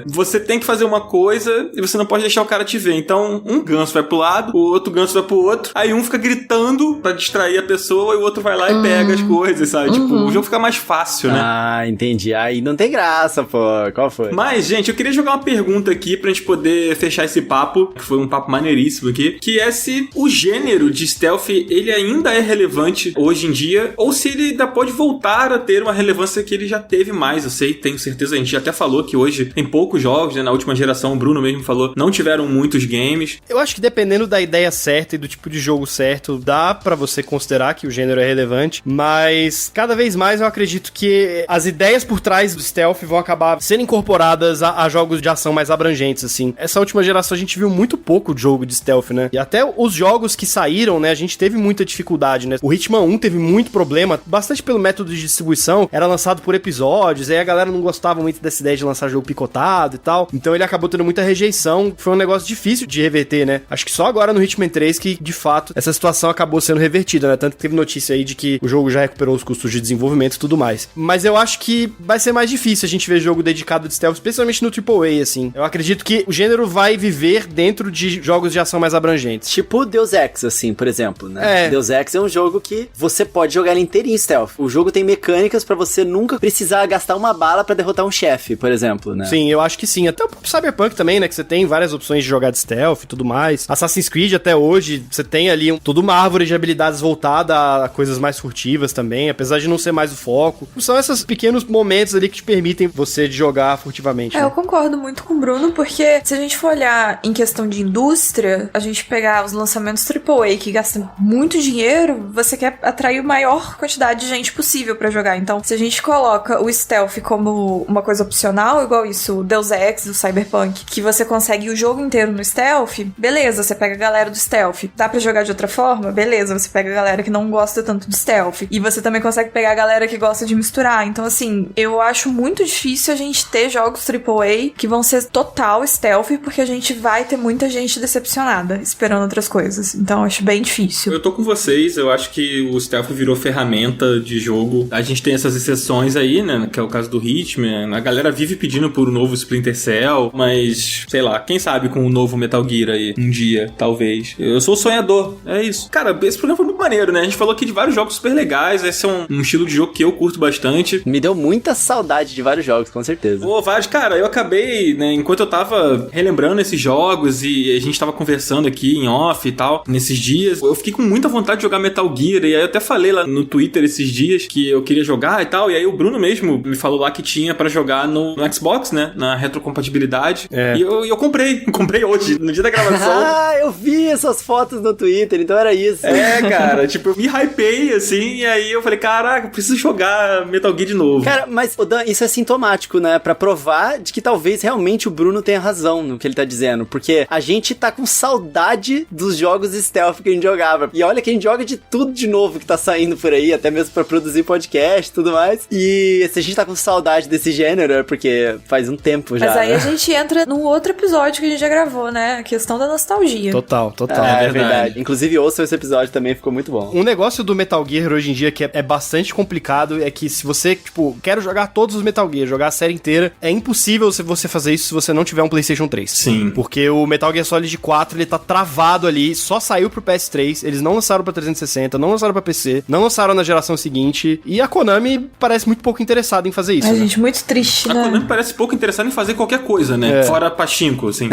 você tem que fazer uma coisa e você não pode deixar o cara te ver. Então, um ganso vai pro lado, o outro ganso vai pro outro. Aí um fica gritando pra distrair a pessoa e o outro vai lá e pega as coisas, sabe? Tipo, o jogo fica mais fácil, né? Ah, entendi. Aí não tem graça, pô. Qual foi? Mas, gente, eu queria jogar uma pergunta aqui pra gente poder fechar esse papo, que foi um papo maneiríssimo aqui, que é se o gênero de stealth, ele ainda é relevante hoje em dia, ou se ele ainda pode voltar a ter uma relevância que ele já teve mais. Eu sei, tenho certeza, a gente até falou que hoje tem poucos jogos, né? Na última geração, o Bruno mesmo falou, não tiveram muitos games. Eu acho que dependendo da ideia certa e do tipo de jogo certo, dá pra você considerar que o gênero é relevante, mas cada vez mais eu acredito que as ideias por trás do stealth vão acabar sendo incorporadas comparadas a jogos de ação mais abrangentes, assim. Essa última geração a gente viu muito pouco de jogo de stealth, né? E até os jogos que saíram, né, a gente teve muita dificuldade, né? O Hitman 1 teve muito problema, bastante pelo método de distribuição, era lançado por episódios, aí a galera não gostava muito dessa ideia de lançar jogo picotado e tal, então ele acabou tendo muita rejeição, foi um negócio difícil de reverter, né? Acho que só agora no Hitman 3 que, de fato, essa situação acabou sendo revertida, né? Tanto que teve notícia aí de que o jogo já recuperou os custos de desenvolvimento e tudo mais. Mas eu acho que vai ser mais difícil a gente ver jogo dedicado de stealth, especialmente no AAA, assim. Eu acredito que o gênero vai viver dentro de jogos de ação mais abrangentes. Tipo Deus Ex, assim, por exemplo, né? Deus Ex é um jogo que você pode jogar ele inteirinho em stealth. O jogo tem mecânicas pra você nunca precisar gastar uma bala pra derrotar um chefe, por exemplo, né? Sim, eu acho que sim. Até o Cyberpunk também, né? Que você tem várias opções de jogar de stealth e tudo mais. Assassin's Creed até hoje, você tem ali toda uma árvore de habilidades voltada a coisas mais furtivas também, apesar de não ser mais o foco. São esses pequenos momentos ali que te permitem você jogar furtivamente. Eu concordo muito com o Bruno, porque se a gente for olhar em questão de indústria, a gente pegar os lançamentos AAA que gastam muito dinheiro, você quer atrair a maior quantidade de gente possível pra jogar. Então, se a gente coloca o stealth como uma coisa opcional, igual isso, o Deus Ex, o Cyberpunk, que você consegue o jogo inteiro no stealth, beleza, você pega a galera do stealth. Dá pra jogar de outra forma? Beleza, você pega a galera que não gosta tanto de stealth. E você também consegue pegar a galera que gosta de misturar. Então, assim, eu acho muito difícil a gente ter jogos AAA que vão ser total stealth, porque a gente vai ter muita gente decepcionada, esperando outras coisas. Então, eu acho bem difícil. Eu tô com vocês, eu acho que o stealth virou ferramenta de jogo. A gente tem essas exceções aí, né, que é o caso do Hitman. A galera vive pedindo por um novo Splinter Cell, mas, sei lá, quem sabe com um novo Metal Gear aí, um dia, talvez. Eu sou sonhador, é isso. Cara, esse programa foi muito maneiro, né? A gente falou aqui de vários jogos super legais, esse é um estilo de jogo que eu curto bastante. Me deu muita saudade de vários jogos, com certeza. Pô, vários, cara, eu acabei, né, enquanto eu tava relembrando esses jogos e a gente tava conversando aqui em off e tal, nesses dias, eu fiquei com muita vontade de jogar Metal Gear, e aí eu até falei lá no Twitter esses dias que eu queria jogar e tal, e aí o Bruno mesmo me falou lá que tinha pra jogar no Xbox, né, na retrocompatibilidade, e eu comprei hoje, no dia da gravação. Ah, eu vi essas fotos no Twitter, então era isso. É, cara, tipo, eu me hypei, assim, e aí eu falei, caraca, eu preciso jogar Metal Gear de novo. Cara, mas, Dan, isso é sintomático, né? Pra provar de que talvez realmente o Bruno tenha razão no que ele tá dizendo, porque a gente tá com saudade dos jogos stealth que a gente jogava. E olha que a gente joga de tudo de novo que tá saindo por aí, até mesmo pra produzir podcast e tudo mais. E se a gente tá com saudade desse gênero, é porque faz um tempo já. Mas aí né? a gente entra num outro episódio que a gente já gravou, né? A questão da nostalgia. Total. É verdade. Inclusive, ouçam esse episódio também, ficou muito bom. Um negócio do Metal Gear hoje em dia que é bastante complicado é que se você, tipo, quero jogar todos os Metal Gear, jogar a série inteira, é impossível você fazer isso se você não tiver um PlayStation 3. Sim. Porque o Metal Gear Solid 4, ele tá travado ali, só saiu pro PS3, eles não lançaram pra 360, não lançaram pra PC, não lançaram na geração seguinte, e a Konami parece muito pouco interessada em fazer isso, Ai, né? gente, muito triste, A né? Konami parece pouco interessada em fazer qualquer coisa, né? Fora pachinko, assim.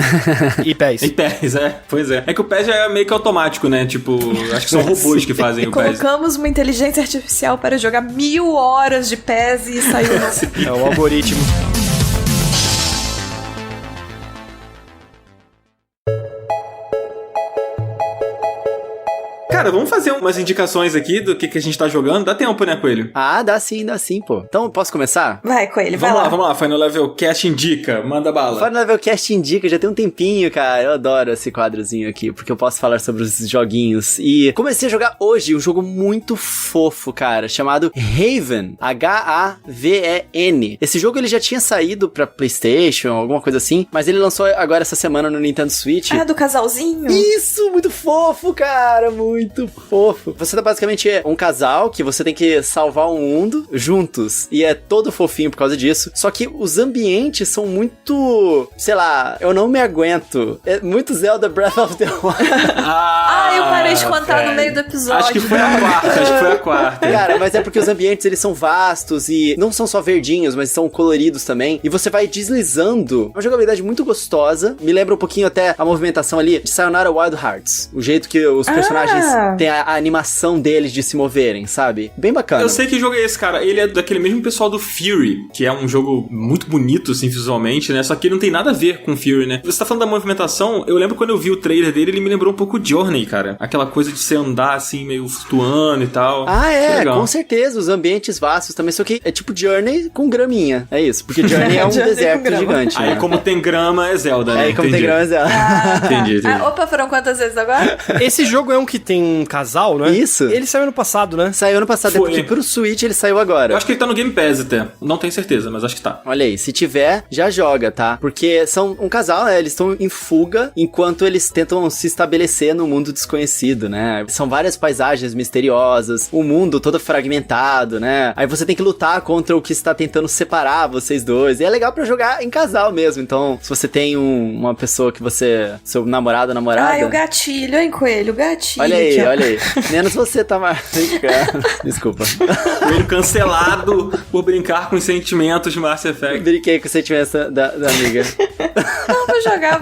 E PES. E PES, pois é. É que o PES já é meio que automático, né? Tipo, acho que são robôs que fazem o PES. Colocamos uma inteligência artificial para jogar 1000 horas de PES e saiu no... É o algoritmo. Cara, vamos fazer umas indicações aqui do que a gente tá jogando. Dá tempo, né, Coelho? Ah, dá sim, pô. Então, posso começar? Vai, Coelho, vai lá. Vamos lá. Final Level Cast indica. Manda bala. Final Level Cast indica, já tem um tempinho, cara. Eu adoro esse quadrozinho aqui, porque eu posso falar sobre os joguinhos. E comecei a jogar hoje um jogo muito fofo, cara, chamado Haven. H-A-V-E-N. Esse jogo ele já tinha saído pra PlayStation, alguma coisa assim, mas ele lançou agora essa semana no Nintendo Switch. Ah, do casalzinho? Isso, muito fofo, cara, muito fofo. Você tá basicamente um casal que você tem que salvar o mundo juntos, e é todo fofinho por causa disso, só que os ambientes são muito, sei lá, eu não me aguento. É muito Zelda Breath of the Wild. Eu parei de contar no meio do episódio. Acho que foi a quarta. Cara, mas é porque os ambientes, eles são vastos e não são só verdinhos, mas são coloridos também, e você vai deslizando. Uma jogabilidade muito gostosa, me lembra um pouquinho até a movimentação ali de Sayonara Wild Hearts, o jeito que os personagens tem a animação deles de se moverem, sabe? Bem bacana. Eu sei que jogo é esse, cara. Ele é daquele mesmo pessoal do Fury, que é um jogo muito bonito, assim, visualmente, né? Só que ele não tem nada a ver com Fury, né? Você tá falando da movimentação, eu lembro quando eu vi o trailer dele, ele me lembrou um pouco Journey, cara. Aquela coisa de você andar, assim, meio flutuando e tal. Ah, com certeza. Os ambientes vastos também, só que é tipo Journey com graminha. É isso, porque Journey é um deserto gigante. Aí, como tem grama, é Zelda, né? Aí, como tem grama, é Zelda. Entendi. Opa, foram quantas vezes agora? Esse jogo é um que tem um casal, né? Isso. Ele saiu ano passado, né? Saiu ano passado, Foi. porque pro Switch ele saiu agora. Eu acho que ele tá no Game Pass até. Não tenho certeza, mas acho que tá. Olha aí, se tiver, já joga, tá? Porque são um casal, né? Eles estão em fuga enquanto eles tentam se estabelecer no mundo desconhecido, né? São várias paisagens misteriosas, o mundo todo fragmentado, né? Aí você tem que lutar contra o que está tentando separar vocês dois. E é legal pra jogar em casal mesmo. Então, se você tem uma pessoa que você... Seu namorado, namorada... Ai, o gatilho, hein, Coelho? O gatilho. Olha aí, aqui, olha aí. Menos você tá mais... Desculpa. Foi cancelado por brincar com os sentimentos de Mass Effect. Brinquei com o sentimento da amiga. Não, vou jogar.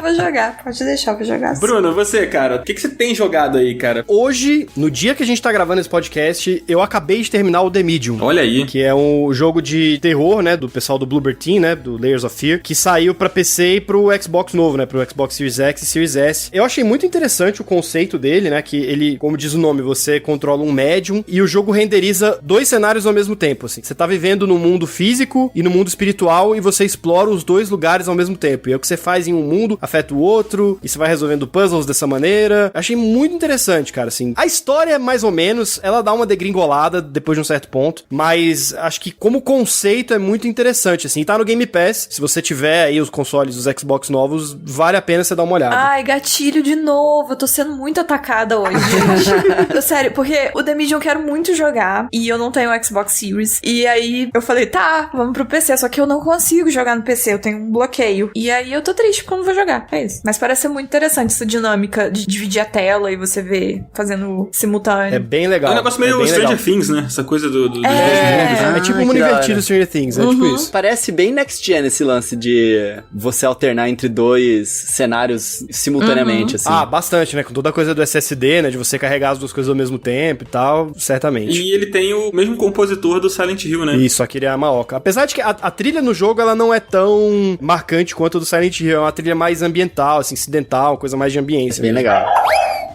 Pode deixar, vou jogar. Bruno, você, cara, o que você tem jogado aí, cara? Hoje, no dia que a gente tá gravando esse podcast, eu acabei de terminar o The Medium. Olha aí. Que é um jogo de terror, né, do pessoal do Bloober Team, né, do Layers of Fear, que saiu pra PC e pro Xbox novo, né, pro Xbox Series X e Series S. Eu achei muito interessante o conceito dele, né, que ele, como diz o nome, você controla um médium e o jogo renderiza 2 cenários ao mesmo tempo, assim. Você tá vivendo no mundo físico e no mundo espiritual e você explora os 2 lugares ao mesmo tempo. E é o que você faz em um mundo afeta o outro e você vai resolvendo puzzles dessa maneira. Achei muito interessante, cara, assim. A história, mais ou menos, ela dá uma degringolada depois de um certo ponto, mas acho que como conceito é muito interessante, assim. Tá no Game Pass, se você tiver aí os consoles dos Xbox novos, vale a pena você dar uma olhada. Ai, gatilho de novo, eu tô sendo muito atacada hoje, gente. Sério, porque o The Medium eu quero muito jogar e eu não tenho o Xbox Series. E aí eu falei, tá, vamos pro PC, só que eu não consigo jogar no PC, eu tenho um bloqueio. E aí eu tô triste porque eu não vou jogar, é isso. Mas parece ser muito interessante essa dinâmica de dividir a tela e você ver fazendo simultâneo. É bem legal. É um negócio meio Stranger Things, né? Essa coisa dos dois mundos, né? É tipo um mundo invertido Stranger Things, é tipo isso. Parece bem Next Gen esse lance de você alternar entre 2 cenários simultaneamente, assim. Ah, bastante, né? Com toda a coisa do SSD, né? De você carregar as 2 coisas ao mesmo tempo e tal, certamente. E ele tem o mesmo compositor do Silent Hill, né? Isso, aquele é a Maoka. Apesar de que a trilha no jogo, ela não é tão marcante quanto a do Silent Hill. É uma trilha mais ambiental, assim, incidental, uma coisa mais de ambiência. Bem legal.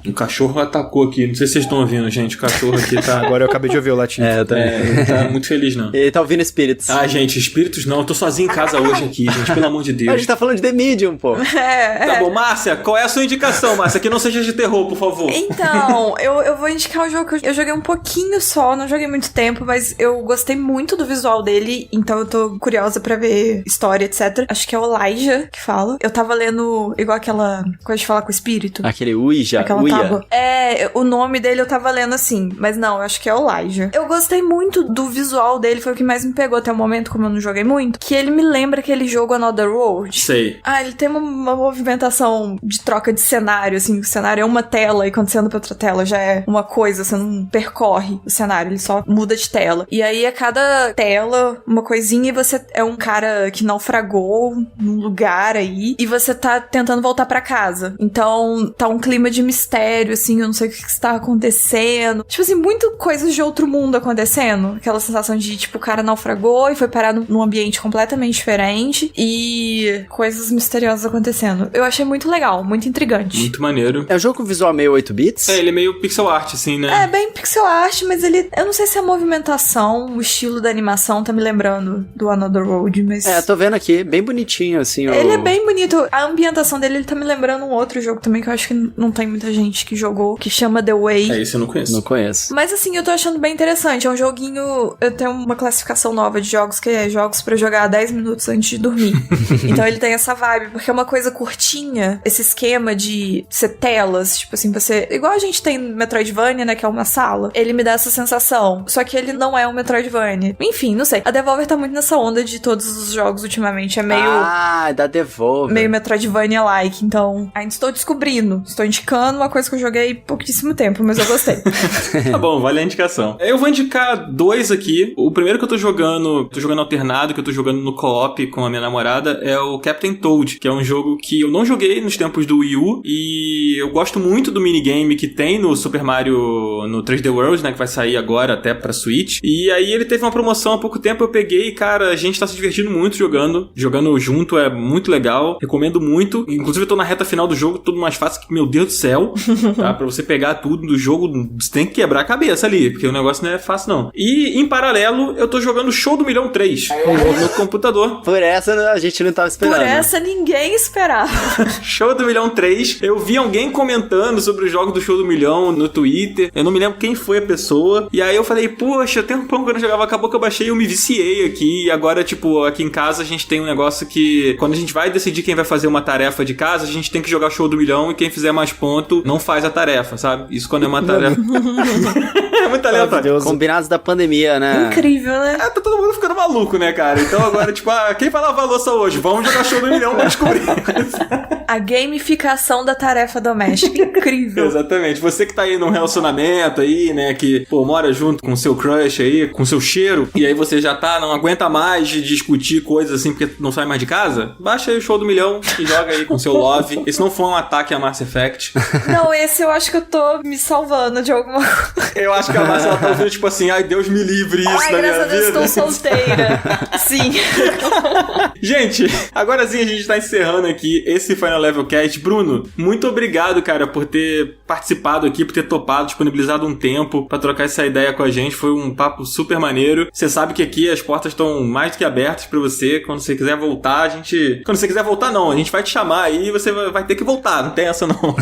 O cachorro atacou aqui. Não sei se vocês estão ouvindo, gente. O cachorro aqui tá... Agora eu acabei de ouvir o latido. Eu também. não tá muito feliz, não. Ele tá ouvindo espíritos. Ah, gente, espíritos não. Eu tô sozinho em casa hoje aqui, gente. Pelo amor de A Deus. gente tá falando de The Medium, pô. Tá bom, Márcia, qual é a sua indicação, Márcia? Que não seja de terror, por favor. Então, eu vou indicar um jogo que eu joguei um pouquinho só, não joguei muito tempo, mas eu gostei muito do visual dele, então eu tô curiosa pra ver história, etc. Acho que é o Elijah que fala. Eu tava lendo igual aquela coisa de falar com o espírito. Aquele Ouija. Aquela tábua. O nome dele eu tava lendo assim, mas não, eu acho que é o Elijah. Eu gostei muito do visual dele, foi o que mais me pegou até o momento, como eu não joguei muito, que ele me lembra aquele jogo Another World. Sei. Ah, ele tem uma movimentação de troca de cenário, assim, o cenário é uma tela e quando você anda pra outra tela já é uma coisa, você não percorre o cenário, ele só muda de tela. E aí a cada tela, uma coisinha e você é um cara que naufragou num lugar aí e você tá tentando voltar pra casa. Então tá um clima de mistério, assim, eu não sei o que está acontecendo. Tipo assim, muito coisas de outro mundo acontecendo. Aquela sensação de, tipo, o cara naufragou e foi parar num ambiente completamente diferente e coisas misteriosas acontecendo. Eu achei muito legal, muito intrigante. Muito maneiro. É um jogo com visual meio 8 bits? Ele é meio pixel art, assim, né? É, bem pixel art, mas ele... Eu não sei se a movimentação, o estilo da animação tá me lembrando do Another Road, mas... tô vendo aqui, bem bonitinho, assim. Ele é bem bonito. A ambientação dele, ele tá me lembrando um outro jogo também, que eu acho que não tem muita gente que jogou, que chama The Way. Esse eu não conheço. Não conheço. Mas assim, eu tô achando bem interessante. É um joguinho... Eu tenho uma classificação nova de jogos, que é jogos pra jogar 10 minutos antes de dormir. Então ele tem essa vibe, porque é uma coisa curtinha, esse esquema de ser telas, tipo assim, você... Igual a gente tem no Metroidvania, né, que é uma sala. Ele me dá essa sensação. Só que ele não é um Metroidvania. Enfim, não sei. A Devolver tá muito nessa onda de todos os jogos ultimamente. É meio... Ah, da Devolver. Meio Metroidvania-like. Então, ainda estou descobrindo. Estou indicando uma coisa coisa que eu joguei pouquíssimo tempo, mas eu gostei. Tá bom, vale a indicação. Eu vou indicar 2 aqui. O primeiro que eu tô jogando alternado, que eu tô jogando no co-op com a minha namorada, é o Captain Toad, que é um jogo que eu não joguei nos tempos do Wii U, e eu gosto muito do minigame que tem no Super Mario, no 3D World, né, que vai sair agora até pra Switch. E aí ele teve uma promoção há pouco tempo, eu peguei e, cara, a gente tá se divertindo muito jogando junto, é muito legal, recomendo muito. Inclusive eu tô na reta final do jogo, tudo mais fácil que, meu Deus do céu, tá? Pra você pegar tudo do jogo, você tem que quebrar a cabeça ali, porque o negócio não é fácil não. E, em paralelo, eu tô jogando Show do Milhão 3 no computador. Por essa a gente não tava esperando. Por essa ninguém esperava. Show do Milhão 3, eu vi alguém comentando sobre os jogos do Show do Milhão no Twitter, eu não me lembro quem foi a pessoa, e aí eu falei, poxa, tem um pão que eu não jogava, acabou que eu baixei e eu me viciei aqui, e agora, tipo, aqui em casa a gente tem um negócio que, quando a gente vai decidir quem vai fazer uma tarefa de casa, a gente tem que jogar Show do Milhão, e quem fizer mais ponto não faz a tarefa, sabe? Isso quando é uma tarefa. É muito aleatório. Combinados da pandemia, né? Incrível, né? Tá todo mundo ficando maluco, né, cara? Então agora, tipo, quem vai lavar a louça hoje? Vamos jogar Show do Milhão pra descobrir. A gamificação da tarefa doméstica. Incrível. Exatamente. Você que tá aí num relacionamento aí, né, que, pô, mora junto com o seu crush aí, com o seu cheiro, e aí você já não aguenta mais de discutir coisas assim porque não sai mais de casa, baixa aí o Show do Milhão e joga aí com o seu love. Esse não foi um ataque a Mass Effect. Não, esse eu acho que eu tô me salvando de alguma coisa. Eu acho que a Márcia, ela tá ouvindo, tipo assim, ai, Deus me livre isso da minha vida. Ai, graças a Deus, estou solteira. Sim. Gente, agora sim a gente tá encerrando aqui esse Final Level Cast. Bruno, muito obrigado, cara, por ter participado aqui, por ter topado, disponibilizado um tempo pra trocar essa ideia com a gente. Foi um papo super maneiro. Você sabe que aqui as portas estão mais do que abertas pra você. Quando você quiser voltar, a gente... Quando você quiser voltar, não. A gente vai te chamar aí e você vai ter que voltar. Não tem essa, não.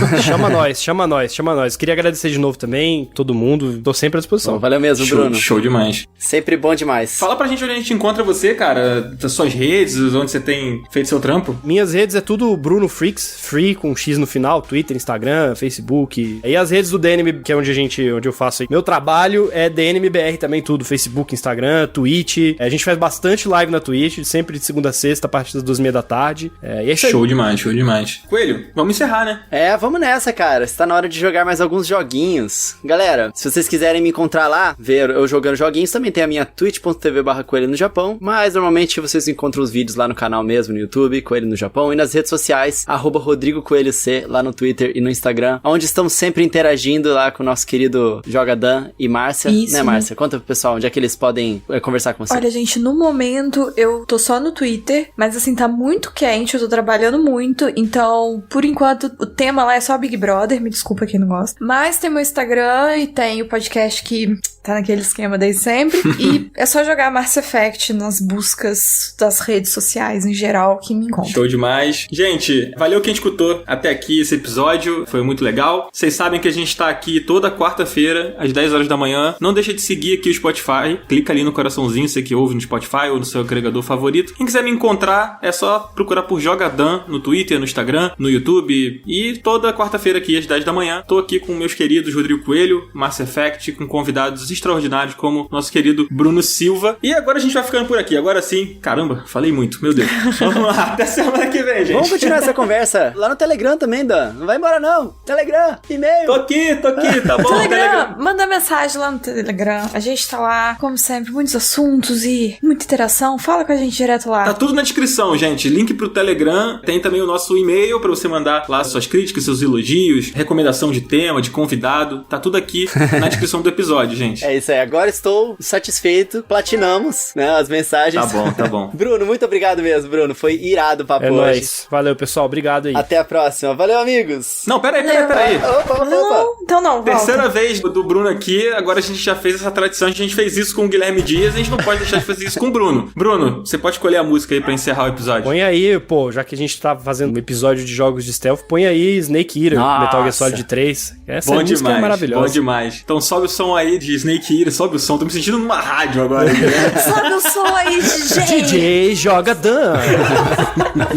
Chama nós. Queria agradecer de novo também, todo mundo. Tô sempre à disposição. Bom, valeu mesmo, Bruno. Show demais. Sempre bom demais. Fala pra gente onde a gente encontra você, cara. Das suas redes, onde você tem feito seu trampo. Minhas redes é tudo Bruno Freaks, Free com X no final, Twitter, Instagram, Facebook. E as redes do DNM, que é onde eu faço aí. Meu trabalho é DNMBR também, tudo. Facebook, Instagram, Twitch. A gente faz bastante live na Twitch, sempre de segunda a sexta, a partir das 2:30 da tarde. E é isso aí. Show demais. Coelho, vamos encerrar, né? Vamos nessa, cara. Está na hora de jogar mais alguns joguinhos. Galera, se vocês quiserem me encontrar lá, ver eu jogando joguinhos, também tem a minha twitch.tv/Coelho no Japão, mas normalmente vocês encontram os vídeos lá no canal mesmo, no YouTube, Coelho no Japão, e nas redes sociais, @RodrigoCoelhoC, lá no Twitter e no Instagram, onde estamos sempre interagindo lá com o nosso querido Jogadan e Márcia. Isso, né, Márcia? Conta pro pessoal onde é que eles podem conversar com você. Olha, gente, no momento eu tô só no Twitter, mas assim, tá muito quente, eu tô trabalhando muito, então, por enquanto, o tema lá é só Big Brother, me desculpa quem não gosta. Mas tem meu Instagram e tem o podcast que tá naquele esquema desde sempre. E é só jogar Mass Effect nas buscas das redes sociais em geral que me encontra. Show demais. Gente, valeu quem escutou até aqui esse episódio. Foi muito legal. Vocês sabem que a gente tá aqui toda quarta-feira, às 10 horas da manhã. Não deixa de seguir aqui o Spotify. Clica ali no coraçãozinho, você que ouve no Spotify ou no seu agregador favorito. Quem quiser me encontrar, é só procurar por Jogadan no Twitter, no Instagram, no YouTube. E toda quarta-feira aqui, às 10 da manhã, tô aqui com meus queridos Rodrigo Coelho, Mass Effect, com convidados extraordinários como nosso querido Bruno Silva. E agora a gente vai ficando por aqui. Agora sim, caramba, falei muito, meu Deus. Vamos lá, até semana que vem, gente. Vamos continuar essa conversa lá no Telegram também, Dan. Não vai embora não. Telegram, e-mail. Tô aqui, tá bom? Telegram, manda mensagem lá no Telegram. A gente tá lá, como sempre, muitos assuntos e muita interação. Fala com a gente direto lá. Tá tudo na descrição, gente. Link pro Telegram. Tem também o nosso e-mail pra você mandar lá suas críticas, seus elogios, recomendação de tema, de convidado. Tá tudo aqui na descrição do episódio, gente. É isso aí. Agora estou satisfeito. Platinamos, né, as mensagens. Tá bom. Bruno, muito obrigado mesmo, Bruno. Foi irado o papo hoje. Nóis. Valeu, pessoal. Obrigado aí. Até a próxima. Valeu, amigos. Não, peraí. Opa. Não, então não, volta. Terceira vez do Bruno aqui, agora a gente já fez essa tradição, a gente fez isso com o Guilherme Dias, a gente não pode deixar de fazer isso com o Bruno. Bruno, você pode escolher a música aí pra encerrar o episódio. Põe aí, pô, já que a gente tá fazendo um episódio de jogos de stealth, põe aí Snake Eater, Nossa. Metal Gear Solid 3. Essa Bom música demais, é maravilhosa. bom demais. Então sobe o som aí de Snake Eater, sobe o som, tô me sentindo numa rádio agora. Sobe o som aí, DJ. DJ Joga Dan.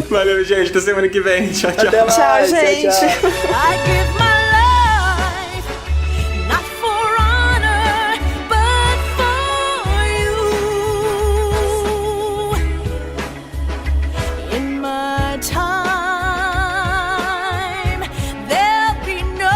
Valeu, gente, até semana que vem. Tchau. Até mais. Tchau, gente. Tchau. I give my life not for honor, but for you. In my time, there'll be no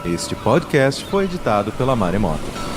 Este podcast foi editado pela Maremoto.